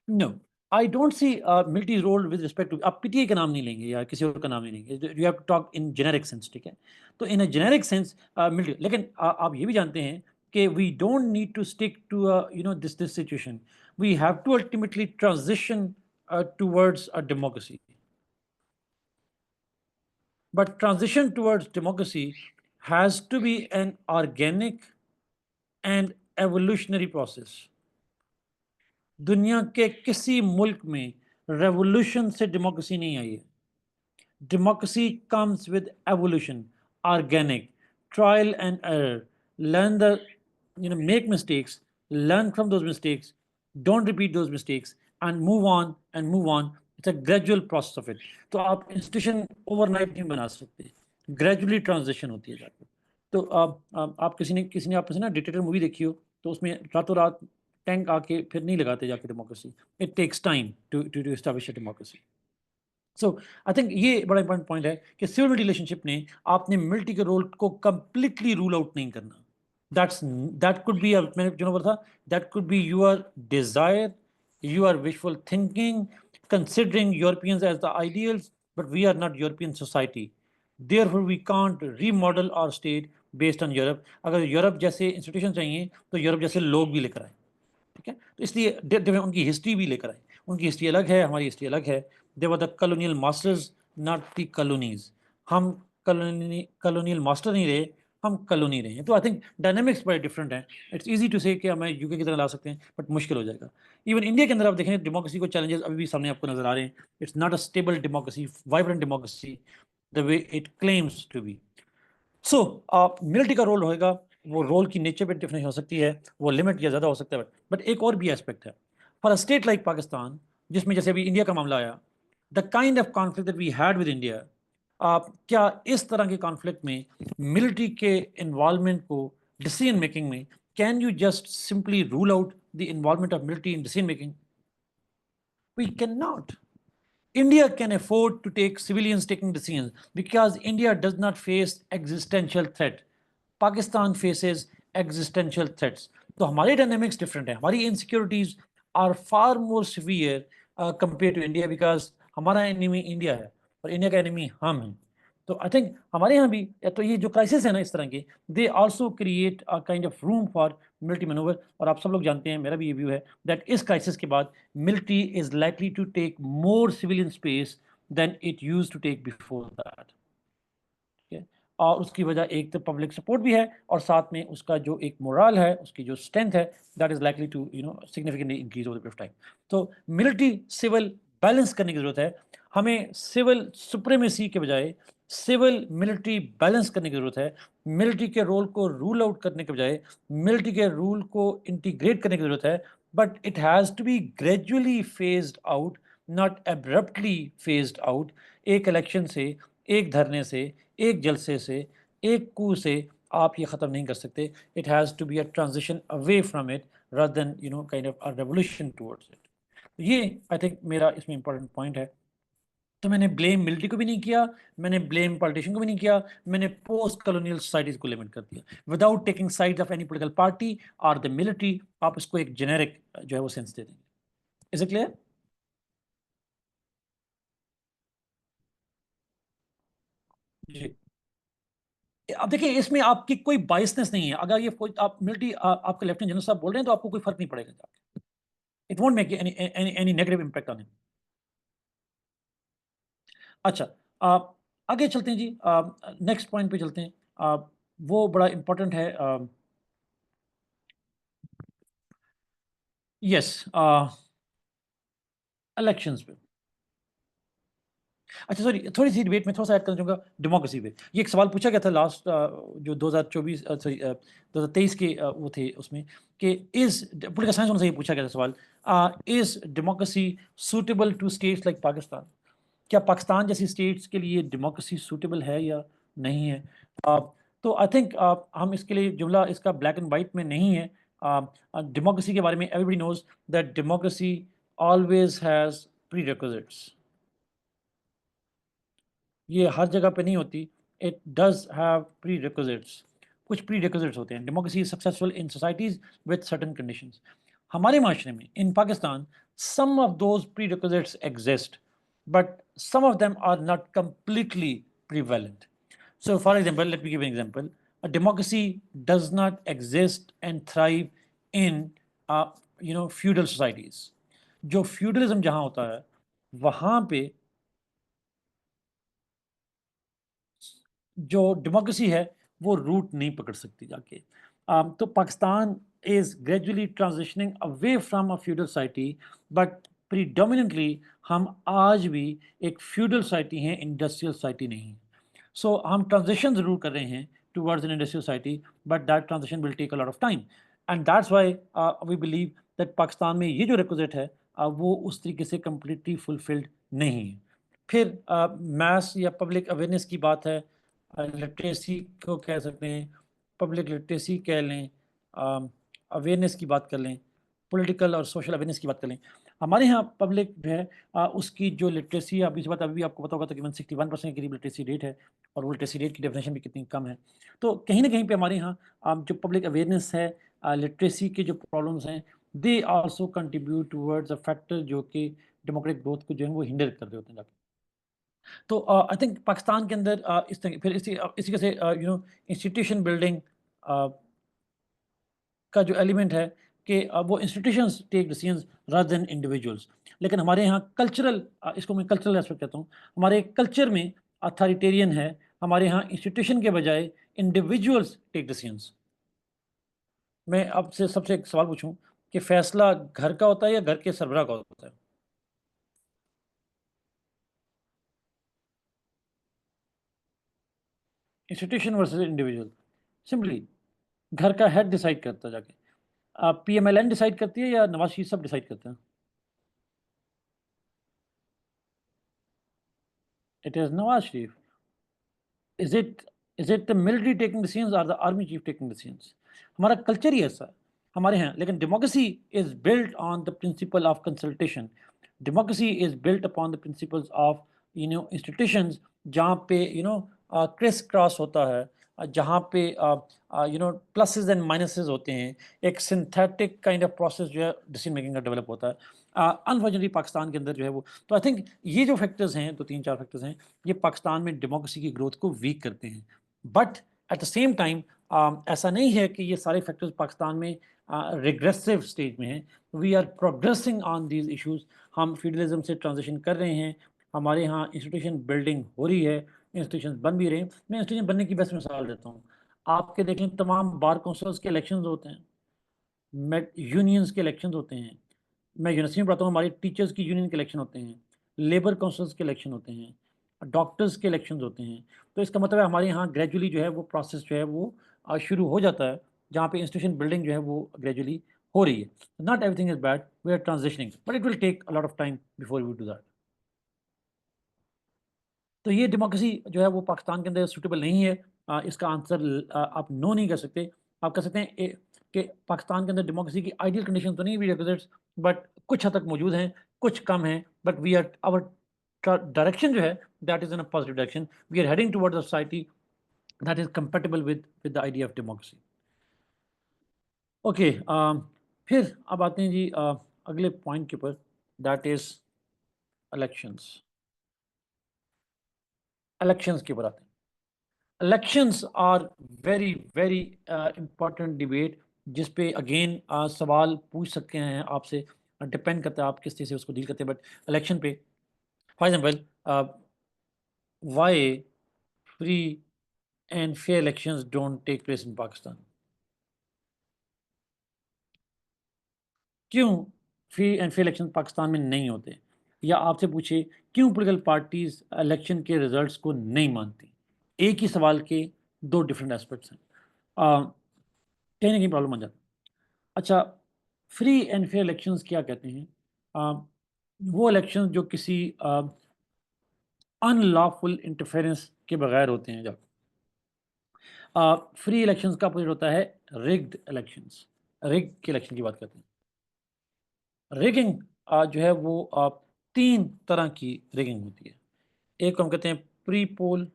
[SPEAKER 1] No, I don't see military role with respect to, आप पीटीआई का नाम नहीं लेंगे या किसी और का नाम नहीं लेंगे, you have to talk in generic sense, ठीक है? तो in a generic sense military, लेकिन आप ये भी जानते हैं कि we don't need to stick to this situation, we have to ultimately transition towards a democracy, but transition towards democracy has to be an organic and evolutionary process. दुनिया के किसी मुल्क में रेवोल्यूशन से डेमोक्रेसी नहीं आई है। Democracy comes with evolution, organic, trial and error, learn the, make mistakes, learn from those mistakes, don't repeat those mistakes, and move on and move on. It's a gradual process of it. तो आप institution overnight नहीं बना सकते, gradually transition होती है जाकर। तो आप किसी ने आप में से ना डिक्टेटर मूवी देखी हो, तो उसमें रातों रात टैंक आके फिर नहीं लगाते जाके democracy. It takes time to establish a democracy. So I think ये बड़ा इंपॉर्टेंट पॉइंट है कि सिविल रिलेशनशिप ने आपने मिलिट्री के रोल को कंप्लीटली रूल आउट नहीं करना। दैट कुड बी, मैंने जो बोला था, that could be your desire, your wishful thinking, considering Europeans as the ideals, but we are not European society. Therefore we can't remodel our state based on Europe. अगर Europe जैसे institution चाहिए, तो Europe जैसे लोग भी लेकर आए, ठीक है? तो इसलिए उनकी हिस्ट्री भी लेकर आए। उनकी हिस्ट्री अलग है, हमारी हिस्ट्री अलग है। They were the colonial masters, not the colonies. हम कॉलोनियल मास्टर नहीं रहे, हम कॉलोनी रहे हैं। तो आई थिंक डायनेमिक्स बड़े डिफरेंट हैं। इट्स ईजी टू से कि हमें यूके की तरह ला सकते हैं, बट मुश्किल हो जाएगा। इवन इंडिया के अंदर आप देखें, डेमोक्रेसी को चैलेंजेस अभी भी सामने आपको नजर आ रहे हैं। It's not a stable democracy, vibrant democracy the way it claims to be. So military का रोल होएगा, वो रोल की नेचर पे डिफरेंस हो सकती है, वो लिमिट या ज़्यादा हो सकता है, बट एक और भी एस्पेक्ट है for a state like Pakistan, जिसमें जैसे अभी इंडिया का मामला आया, the kind of conflict that we had with India, क्या इस तरह के कॉन्फ्लिक्ट में मिलिट्री के इन्वॉल्वमेंट को डिसीजन मेकिंग में, can you just simply rule out the involvement of military in decision making? We can not. India can afford to take civilians taking decisions because India does not face existential threat. Pakistan faces existential threats. तो हमारी dynamics different है, हमारी insecurities are far more severe compare to India, because हमारा enemy India है और India का enemy हम हैं। तो आई थिंक हमारे यहाँ भी तो ये जो क्राइसिस है ना इस तरह के, they also create a kind of room for military manoeuvre. और आप सब लोग जानते हैं, मेरा भी ये व्यू है दैट इस क्राइसिस के बाद military is likely to take more civilian space than it use to take before that. ठीक है, और उसकी वजह एक तो पब्लिक सपोर्ट भी है, और साथ में उसका जो एक मोरल है, उसकी जो स्ट्रेंथ है, that is likely to significantly increase over of time. तो मिलिट्री सिविल बैलेंस करने की जरूरत है। हमें सिविल सुप्रीमेसी के बजाय सिविल मिलिट्री बैलेंस करने की जरूरत है। मिलिट्री के रोल को रूल आउट करने के बजाय मिलिट्री के रूल को इंटीग्रेट करने की जरूरत है, but it has to be gradually phased out, not abruptly phased out. एक इलेक्शन से, एक धरने से, एक जलसे से, एक कू से आप ये ख़त्म नहीं कर सकते। It has to be a transition away from it rather than kind of a revolution towards it. ये आई थिंक मेरा इसमें इंपॉर्टेंट पॉइंट है। तो मैंने ब्लेम मिलिट्री को भी नहीं किया, मैंने ब्लेम पॉलिटिशियन को भी नहीं किया, मैंने पोस्ट कॉलोनियल सोसाइटीज को लिमिट कर दिया without taking side of any political party और द मिलिट्री। आप इसको एक जेनेरिक जो है वो सेंस दे देंगे। Is it clear? जी। अब देखिए, इसमें आपकी कोई बायसनेस नहीं है। अगर ये कोई आप मिलिट्री आपके लेफ्टिनेंट जनरल साहब बोल रहे हैं तो आपको कोई फर्क नहीं पड़ेगा। It won't make any negative impact on it. अच्छा, आगे चलते हैं जी, नेक्स्ट पॉइंट पे चलते हैं। वो बड़ा इंपॉर्टेंट है। यस, इलेक्शंस पे। अच्छा सॉरी, थोड़ी सी डिबेट में थोड़ा सा ऐड करना चाहूँगा डेमोक्रेसी पे। ये एक सवाल पूछा गया था लास्ट जो 2024 सॉरी 2023 के वो थे उसमें, कि इज पॉलिटिकल साइंस से ये पूछा गया था सवाल, is democracy suitable to states like Pakistan? क्या पाकिस्तान जैसी स्टेट्स के लिए डेमोक्रेसी सूटेबल है या नहीं है? अ, तो आई थिंक हम इसके लिए जुमला इसका ब्लैक एंड वाइट में नहीं है। डेमोक्रेसी के बारे में everybody knows that democracy always has prerequisites. ये हर जगह पे नहीं होती। It does have prerequisites. कुछ प्री रिक्विजिट्स होते हैं। Democracy is successful in societies with certain conditions. हमारे माशरे में in Pakistan some of those prerequisites exist, but some of them are not completely prevalent. So, for example, let me give an example. A democracy does not exist and thrive in, feudal societies. जो feudalism जहाँ होता है, वहाँ पे जो democracy है वो root नहीं पकड़ सकती जाके। तो Pakistan is gradually transitioning away from a feudal society, but predominantly हम आज भी एक फ्यूडल सोसाइटी हैं, इंडस्ट्रियल सोसाइटी नहीं। सो हम ट्रांजिशन जरूर कर रहे हैं towards an industrial society, but that transition will take a lot of time, and that's why we believe that Pakistan में ये जो रिक्विजिट है वो उस तरीके से कम्प्लीटली फुलफिल्ड नहीं है। फिर मैस या पब्लिक अवेयरनेस की बात है, लिटरेसी को कह सकते हैं, पब्लिक लिटरेसी कह लें, अवेयरनेस की बात कर लें, पॉलिटिकल और सोशल अवेयरनेस की बात कर लें। हमारे यहाँ पब्लिक जो है उसकी जो लिटरेसी है, अभी इस बात अभी भी आपको पता होगा तकरीबन 61% के करीब लिटरेसी रेट है, और वो लिटरेसी रेट की डेफिनेशन भी कितनी कम है। तो कहीं ना कहीं पे हमारे यहाँ जो पब्लिक अवेयरनेस है, लिटरेसी के जो प्रॉब्लम्स हैं, they also contribute towards a factor जो कि डेमोक्रेटिक ग्रोथ को जो है वो हिंडर कर रहे होते हैं। तो आई थिंक पाकिस्तान के अंदर इस तरह फिर इसी से इंस्टीट्यूशन बिल्डिंग का जो एलिमेंट है कि वो institutions take decisions rather than individuals. लेकिन हमारे यहाँ कल्चरल, इसको मैं कल्चरल एस्पेक्ट कहता हूँ, हमारे कल्चर में अथॉरिटेरियन है, हमारे यहाँ इंस्टीट्यूशन के बजाय इंडिविजुअल्स टेक डिसीजंस। मैं आपसे सबसे एक सवाल पूछूं कि फैसला घर का होता है या घर के सरबराह का होता है? Institution versus individual. सिंपली घर का हेड डिसाइड करता है जाके। पीएमएलएन डिसाइड करती है या नवाज शरीफ साहब डिसाइड करते हैं? It is Nawaz Sharif. Is it is it the military taking decisions और the army chief taking decisions? हमारा कल्चर ही ऐसा है हमारे यहाँ। लेकिन democracy is built on the principle of consultation. Democracy is built upon the principles of institutions, जहाँ पे क्रिस क्रॉस होता है, जहाँ पे प्लसेस एंड माइनसेस होते हैं, एक सिंथेटिक काइंड ऑफ प्रोसेस जो है डिसीजन मेकिंग का डेवलप होता है। अनफॉर्चुनेटली पाकिस्तान के अंदर जो है वो, तो आई थिंक ये जो फैक्टर्स हैं, तो 3-4 फैक्टर्स हैं, ये पाकिस्तान में डेमोक्रेसी की ग्रोथ को वीक करते हैं। But at the same time ऐसा नहीं है कि ये सारे फैक्टर्स पाकिस्तान में रिग्रेसिव स्टेज में हैं। We are progressing on these issues. हम फ्यूडलिज्म से ट्रांजिशन कर रहे हैं, हमारे यहाँ इंस्टीट्यूशन बिल्डिंग हो रही है, इंस्टीट्यूशन बन भी रहे हैं। मैं इंस्टीट्यूशन बनने की बेस्ट मिसाल देता हूँ। आपके देखें तमाम बार काउंसिल्स के इलेक्शंस होते हैं, मेट यूनियंस के इलेक्शंस होते हैं। मैं यूनिवर्सिटी में पढ़ाता हूँ, हमारी टीचर्स की यूनियन के इलेक्शन होते हैं, लेबर काउंसिल्स के इलेक्शन होते हैं, डॉक्टर्स के इलेक्शन होते हैं। तो इसका मतलब है हमारे यहाँ ग्रेजुअली जो है वो प्रोसेस जो है वो शुरू हो जाता है, जहाँ पे इंस्टीट्यूशन बिल्डिंग जो है वो ग्रेजुअली हो रही है। Not everything is bad, we are transitioning, but it will take a lot of time before we do that. तो ये डेमोक्रेसी जो है वो पाकिस्तान के अंदर सूटेबल नहीं है। इसका आंसर आप नो नहीं कर सकते। आप कह सकते हैं कि पाकिस्तान के अंदर डेमोक्रेसी की आइडियल कंडीशन तो नहीं भी रिक्विजिट्स, बट कुछ हद तक मौजूद हैं, कुछ कम हैं। But we are our direction जो है that is in a positive direction. We are heading towards a society that is compatible with the idea of democracy. Okay, फिर अब आते हैं जी अगले पॉइंट के ऊपर, दैट इज इलेक्शंस। इलेक्शंस के ऊपर आते हैं। Elections are very very important debate, जिस पे अगेन सवाल पूछ सकते हैं आपसे, डिपेंड करता है आप किस तरह से उसको डील करते हैं। बट इलेक्शन पे for example, why free and fair elections don't take place in Pakistan? क्यों free and fair election Pakistan में नहीं होते? या आपसे पूछे क्यों पोलिटिकल पार्टीज इलेक्शन के रिजल्ट्स को नहीं मानती? एक ही सवाल के दो डिफरेंट एस्पेक्ट्स हैं। कहीं ना कहीं प्रॉब्लम आ जाती है। अच्छा, फ्री एंड फेयर इलेक्शंस क्या कहते हैं? आ, वो इलेक्शंस जो किसी अनलॉफुल इंटरफेरेंस के बगैर होते हैं। जब फ्री इलेक्शंस का अपोजिट होता है रिग्ड इलेक्शंस। रिग के इलेक्शन की बात करते हैं। रिगिंग जो है वो 3 तरह की रिगिंग होती है। एक को हम कहते हैं प्री पोल,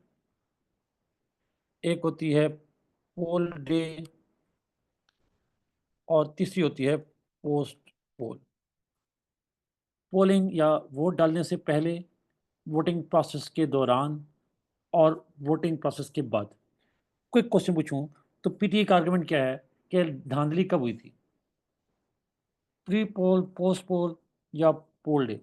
[SPEAKER 1] एक होती है पोल डे, और तीसरी होती है पोस्ट पोल। पोलिंग या वोट डालने से पहले, वोटिंग प्रोसेस के दौरान, और वोटिंग प्रोसेस के बाद। क्विक क्वेश्चन पूछूं तो पीटीए का आर्गुमेंट क्या है कि धांधली कब हुई थी? प्री पोल, पोस्ट पोल, या पोल डे?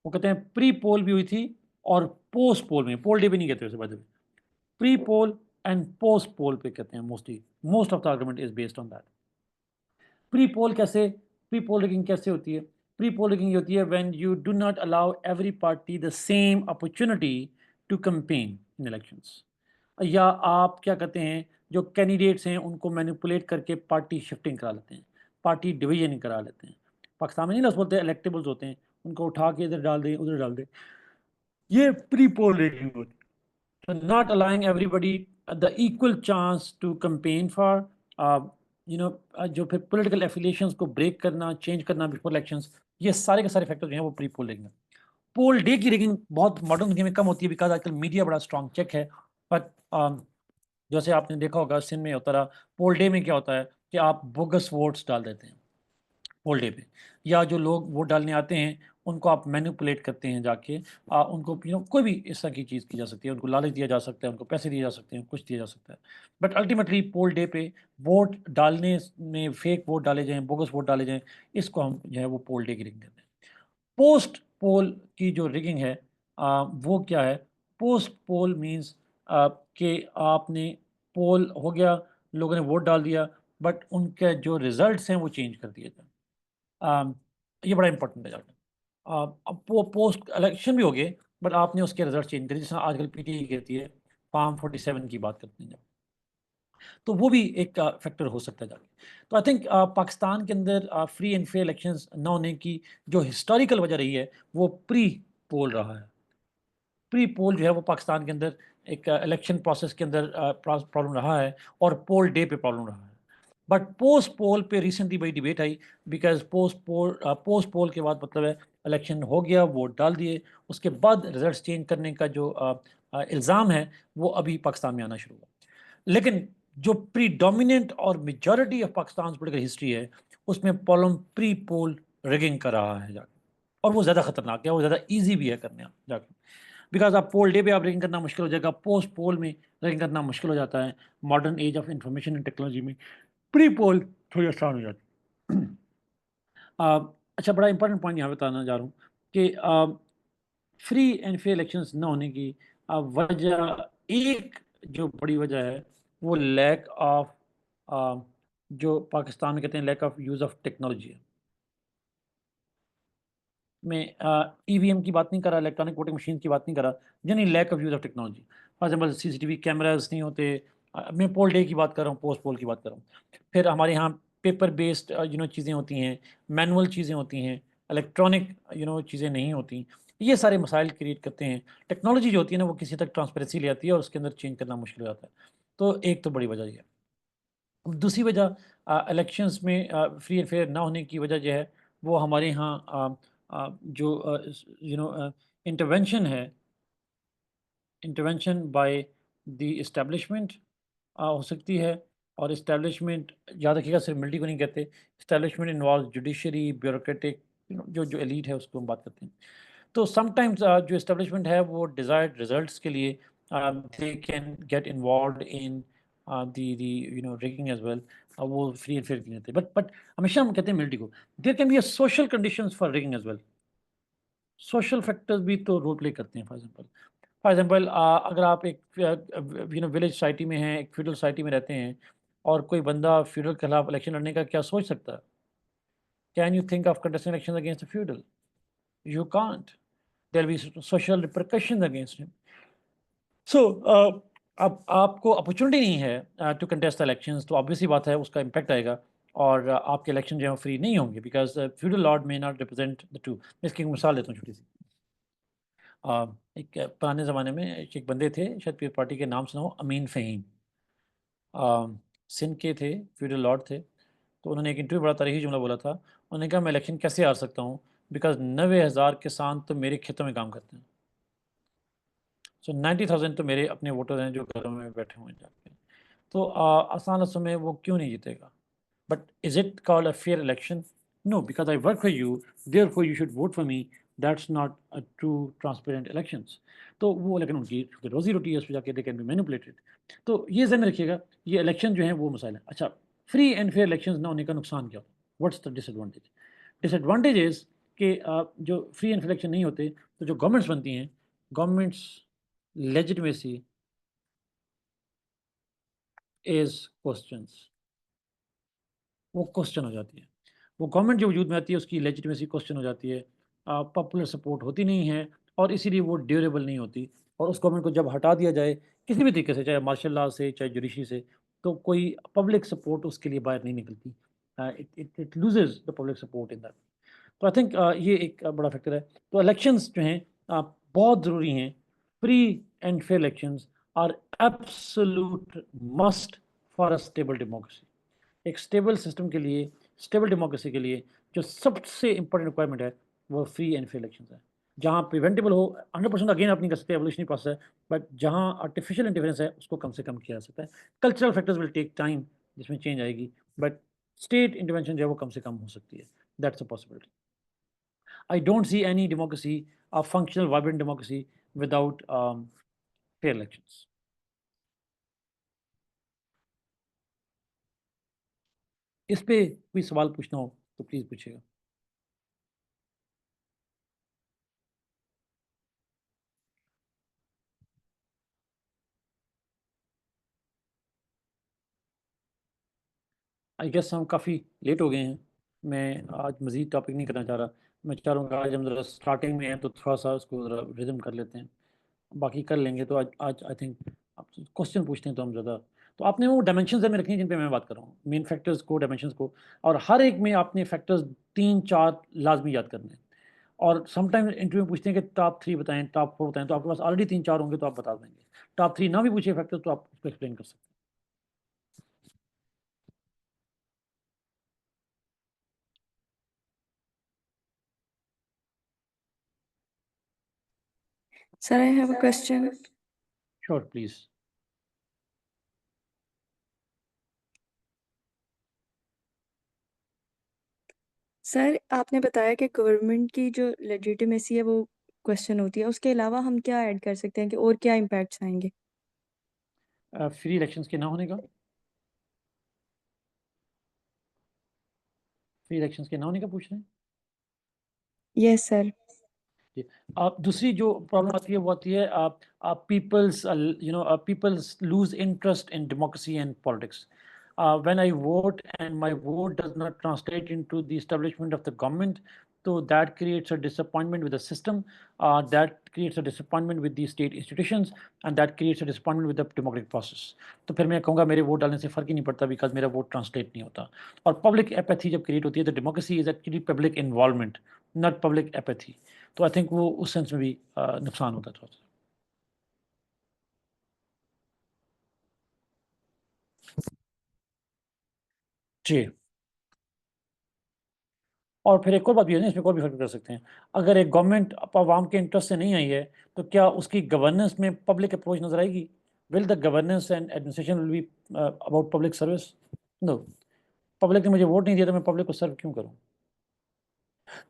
[SPEAKER 1] वो कहते हैं प्री पोल भी हुई थी और पोस्ट पोल में, पोल डे भी नहीं कहते वैसे, by the way. Pre poll and post poll पे कहते हैं mostly. Most of the argument is based on that. Pre poll कैसे, प्री पोल रिगिंग कैसे होती है? प्री पोल रिगिंग होती है when you do not allow every party the same opportunity to campaign in elections. या आप क्या कहते हैं, जो कैंडिडेट्स हैं उनको मैनिपुलेट करके पार्टी शिफ्टिंग करा लेते हैं, पार्टी डिवीजन करा लेते हैं। पाकिस्तान में नहीं ना बोलते, इलेक्टेबल्स होते हैं, उनको उठा के इधर डाल दें उधर डाल दें। ये प्री पोल रिगिंग होती है। So not allowing everybody the equal chance to campaign for, जो फिर political affiliations को break करना, change करना before elections, ये सारे के सारे फैक्टर जो हैं वो प्री पोल रिगिंग है। पोल डे की रिगिंग बहुत मॉडर्न दुनिया में कम होती है, बिकॉज आजकल मीडिया बड़ा स्ट्रॉन्ग चेक है। बट जैसे आपने देखा होगा सिंध में होता रहा, पोल डे में क्या होता है कि आप बोगस वोट्स डाल देते हैं। पोल डे पे, या जो लोग वोट डालने आते हैं उनको आप मैनिपुलेट करते हैं जाके, उनको कोई भी इस तरह की चीज़ की जा सकती है, उनको लालच दिया जा सकता है, उनको पैसे दिए जा सकते हैं, कुछ दिया जा सकता है। बट अल्टीमेटली पोल डे पे वोट डालने में फेक वोट डाले जाएँ, बोगस वोट डाले जाएँ, इसको हम जो है वो पोल डे की रिगिंग कहते हैं। पोस्ट पोल की जो रिगिंग है, वो क्या है? पोस्ट पोल मीन्स कि आपने पोल हो गया, लोगों ने वोट डाल दिया, बट उनके जो रिजल्ट्स हैं वो चेंज कर दिए गए। अम, ये बड़ा इंपॉर्टेंट है जाके। अब वो पोस्ट इलेक्शन भी हो गए, बट आपने उसके रिजल्ट चेंज कर दिए, जैसे आजकल पीटीआई कहती है, फॉर्म 47 की बात करते हैं जब। तो वो भी एक फैक्टर हो सकता है जाके। तो आई थिंक पाकिस्तान के अंदर फ्री एंड फेयर इलेक्शंस ना होने की जो हिस्टोरिकल वजह रही है, वो प्री पोल रहा है। प्री पोल जो है वो पाकिस्तान के अंदर एक इलेक्शन प्रोसेस के अंदर प्रॉब्लम रहा है, और पोल डे पे प्रॉब्लम रहा है। बट पोस्ट पोल पे रिसेंटली बड़ी डिबेट आई, बिकॉज पोस्ट पोल के बाद मतलब है इलेक्शन हो गया, वोट डाल दिए, उसके बाद रिजल्ट चेंज करने का जो इल्ज़ाम है वो अभी पाकिस्तान में आना शुरू हुआ। लेकिन जो प्रीडोमिनेंट और majority of Pakistan political history है, उसमें प्रॉब्लम प्री पोल रिगिंग का रहा है जाके, और वो ज़्यादा खतरनाक है, वो ज़्यादा ईजी भी है करने जाके। बिकॉज आप पोल डे पे आप रिगिंग करना मुश्किल हो जाएगा, पोस्ट पोल में रिगिंग करना मुश्किल हो जाता है। Modern age of information and technology में प्री पोल थोड़ी आसान हो जाती है। अच्छा, बड़ा इंपॉर्टेंट पॉइंट यहाँ बताना जा रहा हूँ कि फ्री एंड फेयर इलेक्शंस ना होने की वजह, एक जो बड़ी वजह है, वो लैक ऑफ, जो पाकिस्तान में कहते हैं lack of use of technology है। मैं ईवीएम की बात नहीं कर रहा, इलेक्ट्रॉनिक वोटिंग मशीन की बात नहीं कर रहा, यानी lack of use of technology. For example CCTV cameras नहीं होते। मैं पोल डे की बात कर रहा हूँ, पोस्ट पोल की बात कर रहा हूँ। फिर हमारे यहाँ पेपर बेस्ड चीज़ें होती हैं, मैनुअल चीज़ें होती हैं, इलेक्ट्रॉनिक चीज़ें नहीं होती। ये सारे मसाइल क्रिएट करते हैं। टेक्नोलॉजी जो होती है ना, वो किसी तक ट्रांसपेरेंसी ले आती है और उसके अंदर चेंज करना मुश्किल हो जाता है। तो एक तो बड़ी वजह ये है। अब दूसरी वजह इलेक्शंस में फ्री एंड फेयर ना होने की वजह जो है, वो हमारे यहाँ जो इंटरवेंशन है, इंटरवेंशन बाय द इस्टेब्लिशमेंट हो सकती है। और इस्टेब्लिशमेंट, याद रखिएगा, सिर्फ मिलिट्री को नहीं कहते। इस्टेब्लिशमेंट इन्वॉल्व जुडिशरी, ब्यूरोक्रेटिक, जो एलीट है उसको हम बात करते हैं। तो समटाइम्स जो एस्टेब्लिशमेंट है वो डिज़ायर्ड रिजल्ट्स के लिए they can get involved in the rigging as well. वो फ्री एंड फेयर नहीं रहते, बट हमेशा हम कहते हैं मिलिट्री को, there can be a social conditions for rigging as well. Social factors भी तो रोल प्ले करते हैं। फॉर एग्जांपल अगर आप एक विलेज सोसाइटी में हैं, एक फ्यूडल सोसाइटी में रहते हैं, और कोई बंदा फ्यूडल के खिलाफ इलेक्शन लड़ने का क्या सोच सकता है? Can you think of contesting election against a feudal? You can't. There will be social repercussions against him. So अब आपको अपॉर्चुनिटी नहीं है टू कंटेस्ट द इलेक्शंस, तो ऑब्वियस सी बात है उसका इम्पैक्ट आएगा, और आपके इलेक्शन जो है फ्री नहीं होंगे, because feudal Lord may not represent the true. मैं इसकी एक मिसाल देता हूँ छोटी सी। एक पुराने ज़माने में एक बंदे थे, शायद पीर पार्टी के नाम सुना हो, अमीन फ़हीम। सिंध के थे, फ्यूडल लॉर्ड थे। तो उन्होंने एक इंटरव्यू बड़ा तारीखी जुमला बोला था। उन्होंने कहा, मैं इलेक्शन कैसे हार सकता हूँ, बिकॉज 90,000 किसान तो मेरे खेतों में काम करते हैं। सो 90,000 तो मेरे अपने वोटर हैं जो घरों में बैठे हुए हैं जाके। तो आसान लफ्ज़ों में वो क्यों नहीं जीतेगा? But is it called a fair election? No, because I work for you, therefore you should vote for me. That's not a true transparent elections. तो वो, लेकिन उनकी रोजी रोटी है, उस पर जाके दे कैन बी मैनिपुलेटेड। तो ये ज़हन में रखिएगा, ये इलेक्शन जो है वो मसाइल है। अच्छा, फ्री एंड फेयर इलेक्शन ना होने का नुकसान क्या होता है? What's the disadvantage? Disadvantage is कि जो फ्री एंड फेयर इलेक्शन नहीं होते, तो जो गवर्नमेंट्स बनती हैं, गवर्नमेंट्स लेजिटिमेसी इज़ क्वेश्चंस। वो क्वेश्चन हो जाती है। वो गवर्नमेंट जो वजूद में आती है उसकी लेजिटिमेसी क्वेश्चन हो जाती है। पॉपुलर सपोर्ट होती नहीं है, और इसीलिए वो ड्यूरेबल नहीं होती। और उस गवर्नमेंट को जब हटा दिया जाए किसी भी तरीके से, चाहे मार्शल लॉ से, चाहे जुडिशरी से, तो कोई पब्लिक सपोर्ट उसके लिए बाहर नहीं निकलती। It loses the public support in that. तो आई थिंक ये एक बड़ा फैक्टर है। तो इलेक्शंस जो हैं बहुत ज़रूरी हैं। Free and fair elections are absolute must for a stable democracy. एक स्टेबल सिस्टम के लिए, स्टेबल डेमोक्रेसी के लिए, जो सबसे इंपॉर्टेंट रिक्वायरमेंट है, वो फ्री एंड फेयर इलेक्शंस है। जहाँ प्रिवेंटेबल हो, 100% अगेन आप नहीं कर सकते, एवोल्यूशनरी प्रोसेस है, बट जहाँ आर्टिफिशियल इंटरफेरेंस है उसको कम से कम किया जा सकता है। Cultural factors will take time, जिसमें चेंज आएगी, बट स्टेट इंटरवेंशन जो है वो कम से कम हो सकती है। That's a possibility. I don't see any democracy, a functional, vibrant democracy, without fair elections. इस पे कोई सवाल पूछना हो तो प्लीज पूछिएगा. आई गेस हम काफ़ी लेट हो गए हैं. मैं आज मज़ीद टॉपिक नहीं करना चाह रहा. मैं चाह रहा हूँ कि आज हम ज़रा स्टार्टिंग में हैं तो थोड़ा सा उसको ज़रा रिदम कर लेते हैं. बाकी कर लेंगे. तो आज आज आई थिंक आप क्वेश्चन पूछते हैं तो हम ज़्यादा. तो आपने वो डायमेंशंस में रखनी है जिन पे मैं बात कर रहा हूँ, मेन फैक्टर्स को, डायमेंशंस को, और हर एक में आपने फैक्टर्स 3-4 लाजमी याद करने हैं. और समटाइम इंटरव्यू में पूछते हैं कि टॉप 3 बताएं, टॉप 4 बताएं, तो आपके पास ऑलरेडी 3-4 होंगे तो आप बता देंगे. टॉप 3 ना भी पूछे फैक्टर तो आप उसको एक्सप्लेन कर सकते हैं.
[SPEAKER 3] Sir, I have a question.
[SPEAKER 1] Sure please.
[SPEAKER 3] Sir, आपने बताया कि गवर्नमेंट की जो लेजिटिमेसी है वो क्वेश्चन होती है. उसके अलावा हम क्या ऐड कर सकते हैं कि और क्या इम्पैक्ट्स आएंगे?
[SPEAKER 1] फ्री इलेक्शंस के ना होने का. फ्री इलेक्शंस के ना होने का पूछ रहे हैं.
[SPEAKER 3] Yes sir.
[SPEAKER 1] जी. दूसरी जो प्रॉब्लम आती है वो आती है peoples peoples lose interest in democracy and politics. When I vote and my vote does not translate into the establishment of the government, so that creates a disappointment with the system, that creates a disappointment with the state institutions, and that creates a disappointment with the democratic process. तो फिर मैं कहूँगा मेरे vote डालने से फ़र्क ही नहीं पड़ता बिकॉज मेरा वोट ट्रांसलेट नहीं होता. और पब्लिक एपैथी जब क्रिएट होती है तो democracy is actually public involvement, not public apathy. तो आई थिंक वो उस सेंस में भी नुकसान होता है थोड़ा सा. जी. और फिर एक और बात भी है ना, इसमें और भी फर्क कर सकते हैं. अगर एक गवर्नमेंट आवाम के इंटरेस्ट से नहीं आई है तो क्या उसकी गवर्नेंस में पब्लिक अप्रोच नजर आएगी? Will the governance and administration will be about public service? No. Public ने मुझे वोट नहीं दिया तो मैं पब्लिक को सर्व क्यों करूं?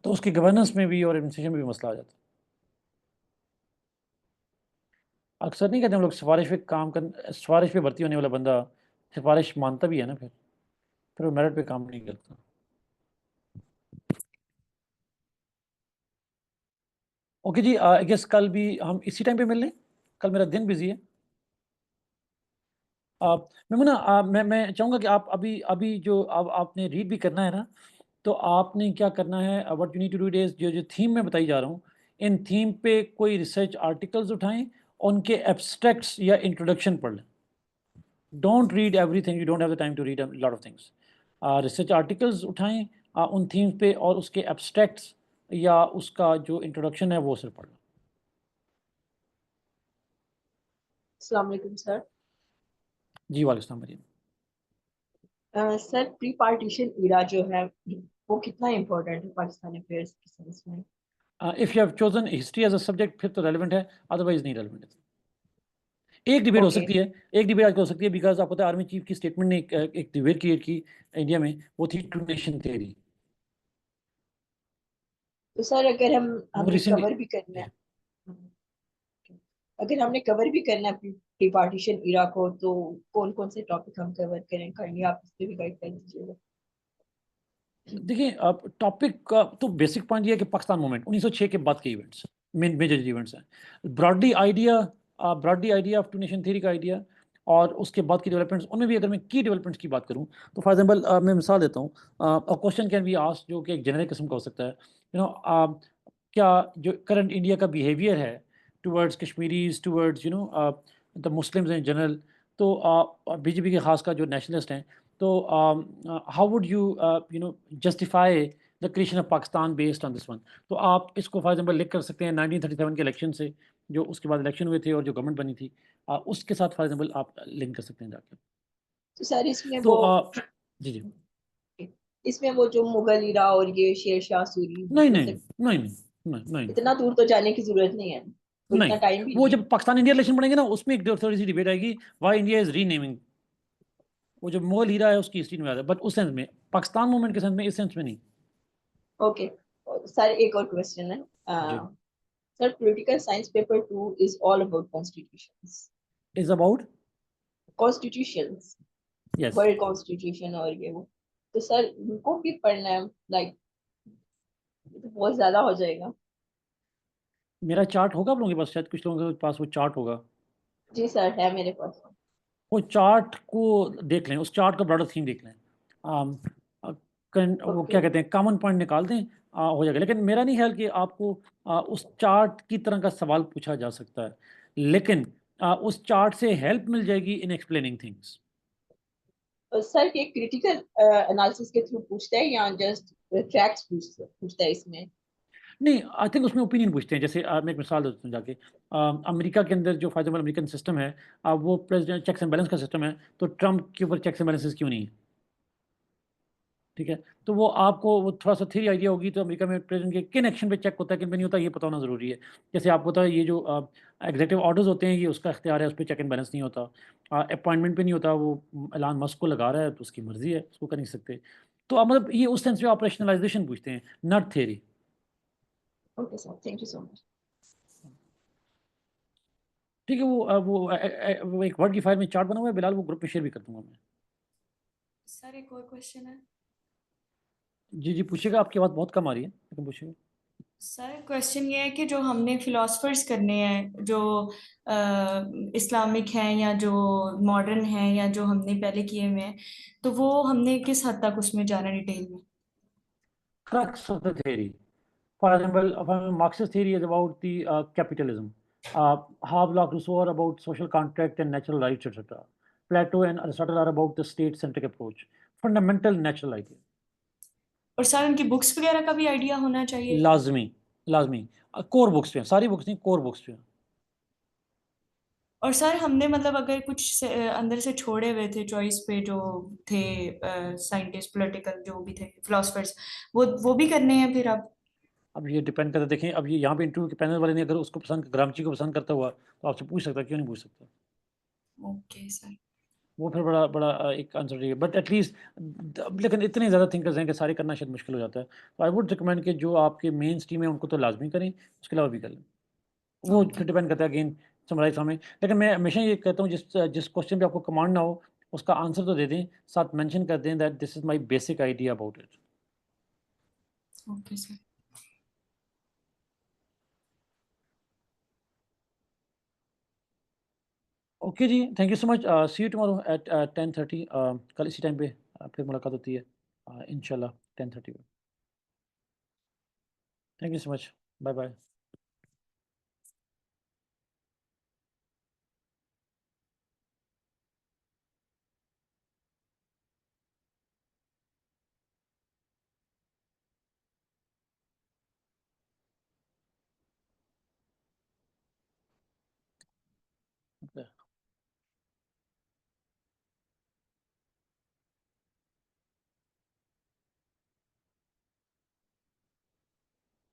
[SPEAKER 1] तो उसकी गवर्नेंस में भी और एडमिनिस्ट्रेशन में भी मसला आ जाता है. अक्सर नहीं कहते हम लोग सिफारिश पे काम कर, सिफारिश पे भर्ती होने वाला बंदा सिफारिश मानता भी है ना, फिर वो मेरिट पे काम नहीं करता. Okay ji. आई गेस कल भी हम इसी टाइम पे मिल लें. कल मेरा दिन बिजी है. मेमुना, मैं चाहूँगा कि आप अभी अभी जो अब आपने रीड भी करना है ना, तो आपने क्या करना है, what you need to do is जो जो थीम में बताई जा रहा हूँ, इन थीम पे कोई रिसर्च आर्टिकल्स उठाएं, उनके एब्स्ट्रैक्ट्स या इंट्रोडक्शन पढ़ लें. Don't read everything, you don't have the time to read a lot of things. Research articles उठाएं उन थीम्स पे, और उसके एब्स्ट्रैक्ट्स या उसका जो इंट्रोडक्शन है वो सिर्फ पढ़ लें.
[SPEAKER 4] अस्सलाम वालेकुम सर.
[SPEAKER 1] जी वालेकुम सलाम. Mariam.
[SPEAKER 4] Sir, pre partition era जो है वो कितना इम्पोर्टेंट है पाकिस्तानी अफेयर्स के सेंस में?
[SPEAKER 1] If you have chosen history as a subject फिर तो रेलिवेंट है, अदरवाइज नहीं रेलिवेंट है. एक डिबेट हो
[SPEAKER 4] Okay.
[SPEAKER 1] सकती है, एक डिबेट आज हो सकती है बिकॉज आपको पता है आर्मी चीफ की स्टेटमेंट ने एक डिबेट क्रिएट की इंडिया में, वो थी टू नेशन थ्योरी.
[SPEAKER 4] तो सर अगर
[SPEAKER 1] वो
[SPEAKER 4] हमने
[SPEAKER 1] रिसेंटली.
[SPEAKER 4] कवर भी करना है, अगर हमने कवर भी करना है प्री पार्टीशन इरा को, तो कौन कौन से टॉपिक हम कवर करेंगे, आप इस पे भी गाइड कर दीजिएगा.
[SPEAKER 1] देखिए, अब टॉपिक का तो बेसिक पॉइंट ये है कि पाकिस्तान मूवमेंट 1906 के बाद के इवेंट्स मेजर इवेंट्स हैं. Broadly idea of two nation theory का आइडिया और उसके बाद की डेवलपमेंट्स, उनमें भी अगर मैं की डेवलपमेंट्स की बात करूं तो फॉर एग्जांपल मैं मिसाल देता हूं. क्वेश्चन कैन बी आस्क्ड जो कि एक जेनरिक किस्म का हो सकता है. क्या जो करंट इंडिया का बिहेवियर है towards Kashmiris, towards the Muslims in general, तो बीजेपी के खास का जो नेशनलिस्ट हैं, तो how would you justify the creation of Pakistan based on this one. तो आप इसको फॉर एग्जांपल लिंक कर सकते हैं 1937 के इलेक्शन से, जो उसके बाद इलेक्शन हुए थे और जो गवर्नमेंट बनी थी, उसके साथ फॉर एग्जांपल आप लिंक कर सकते हैं जाके.
[SPEAKER 4] तो सर इसमें
[SPEAKER 1] तो
[SPEAKER 4] वो
[SPEAKER 1] जी जी.
[SPEAKER 4] इसमें वो जो मुगल इरा और ये शेर शाह सूरी,
[SPEAKER 1] नहीं
[SPEAKER 4] मतलब
[SPEAKER 1] नहीं नहीं नहीं नहीं नहीं
[SPEAKER 4] इतना दूर तो जाने की जरूरत नहीं है, तो इतना
[SPEAKER 1] नहीं.
[SPEAKER 4] टाइम भी
[SPEAKER 1] वो
[SPEAKER 4] नहीं है.
[SPEAKER 1] जब पाकिस्तान इंडिया रिलेशन बढ़ेंगे ना, उसमें एक थोड़ी सी डिबेट आएगी वाई इंडिया इज रीनेमिंग. वो जो मुगल हीरा है उसकी हिस्ट्री में आता है, बट उस सेंस में पाकिस्तान मूवमेंट के सेंस में, इस सेंस में नहीं.
[SPEAKER 4] ओके सर, एक और क्वेश्चन है।
[SPEAKER 1] जी
[SPEAKER 4] sir, political science paper 2 is all about constitutions.
[SPEAKER 1] Is about
[SPEAKER 4] constitutions,
[SPEAKER 1] yes
[SPEAKER 4] world constitution और ये वो। तो सर उनको भी पढ़ना है, लाइक तो बहुत ज्यादा हो जाएगा।
[SPEAKER 1] मेरा चार्ट होगा आप लोगों के पास, शायद कुछ लोगों के पास वो चार्ट होगा।
[SPEAKER 4] जी सर, है मेरे पास।
[SPEAKER 1] वो चार्ट को देख लें, उस चार्ट का ब्रॉडर थीम देख लें। आम, वो
[SPEAKER 4] ओके।
[SPEAKER 1] क्या कहते हैं, कॉमन पॉइंट निकाल दें, हो जाएगा। लेकिन मेरा नहीं ख्याल कि आपको उस चार्ट की तरह का सवाल पूछा जा सकता है, लेकिन उस चार्ट से हेल्प मिल जाएगी इन एक्सप्लेनिंग थिंग्स।
[SPEAKER 4] सर ये क्रिटिकल एनालिसिस के थ्रू पूछता है या जस्ट फैक्ट्स पूछता है इसमें?
[SPEAKER 1] नहीं, आई थिंक उसमें ओपिनियन पूछते हैं। जैसे मैं एक मिसाल देता हूँ जाके, अमेरिका के अंदर जो फायदेमंद अमेरिकन सिस्टम है, वो प्रेसिडेंट चेक्स एंड बैलेंस का सिस्टम है, तो ट्रम्प के ऊपर चेक्स एंड बैलेंसेस क्यों नहीं है? ठीक है, तो वो आपको वो थोड़ा सा थ्री आइडिया होगी, तो अमेरिका में प्रेसिडेंट के किन एक्शन पे चेक होता है, किन पे नहीं होता, ये पता होना ज़रूरी है। जैसे आपको पता है, ये जो एग्जीक्यूटिव ऑर्डर्स होते हैं, ये उसका इख्तियार है, उस पर चेक एंड बैलेंस नहीं होता। अपॉइंटमेंट पे नहीं होता, वो एलान मस्क को लगा रहा है, तो उसकी मर्जी है, उसको कर नहीं सकते। तो आप मतलब ये उस सेंस में ऑपरेशनलाइजेशन पूछते हैं, not theory.
[SPEAKER 4] Okay sir, thank you so much.
[SPEAKER 1] ठीक है, वो एक वर्ड की फाइल में चार्ट बना हुआ है बिलाल, वो ग्रुप में शेयर भी कर दूंगा मैं।
[SPEAKER 3] सर एक और क्वेश्चन है।
[SPEAKER 1] जी जी पूछिएगा, आपकी आवाज़ बहुत कम आ रही है, लेकिन पूछिएगा।
[SPEAKER 3] सर क्वेश्चन ये है कि जो हमने फिलोसफर्स करने हैं, जो इस्लामिक हैं या जो मॉडर्न हैं या जो हमने पहले किए हुए हैं, तो वो हमने किस हद तक उसमें जाना डिटेल में?
[SPEAKER 1] Crux of the theory. For example, Marxist theory is about the capitalism. Havelock Rousseau are about social contract and natural rights, etc. Plato and Aristotle are about the state-centric approach. Fundamental natural idea.
[SPEAKER 3] और sir उनकी books वगैरह का भी idea होना चाहिए।
[SPEAKER 1] लाजमी, लाजमी। Core books पे हैं, सारी बुक्स नहीं, कोर बुक्स पे हैं।
[SPEAKER 3] और सर हमने मतलब अगर कुछ अंदर से छोड़े हुए थे चॉइस पे, जो थे साइंटिस्ट, पॉलिटिकल जो भी थे फिलोसफर्स, वो भी करने हैं फिर अब?
[SPEAKER 1] अब ये डिपेंड करता है, देखें, अब ये यहाँ पे इंटरव्यू के पैनल वाले ने अगर उसको पसंद, ग्रामची को पसंद करता हुआ, तो आपसे पूछ सकता है, क्यों नहीं पूछ सकता?
[SPEAKER 3] Okay sir.
[SPEAKER 1] वो फिर बड़ा बड़ा एक आंसर है, बट एटलीस्ट, लेकिन इतने ज़्यादा थिंकर्स हैं कि सारे करना शायद मुश्किल हो जाता है। तो आई वुड रिकमेंड कि जो आपके मेन स्ट्रीम है उनको तो लाजमी करें, उसके अलावा भी कर लें। वो
[SPEAKER 3] ओके।
[SPEAKER 1] फिर डिपेंड करता है अगेन समराइज हमें। लेकिन मैं हमेशा ये कहता हूँ, जिस जिस क्वेश्चन पे आपको कमांड ना हो, उसका आंसर तो दे दें, साथ मेंशन कर दें that this is my basic idea about it.
[SPEAKER 3] Okay sir.
[SPEAKER 1] Okay जी, thank you so much. See you tomorrow at 10:30। कल इसी टाइम पे फिर मुलाकात होती है, इंशाल्लाह 10:30 पे। Thank you so much, bye bye. Okay.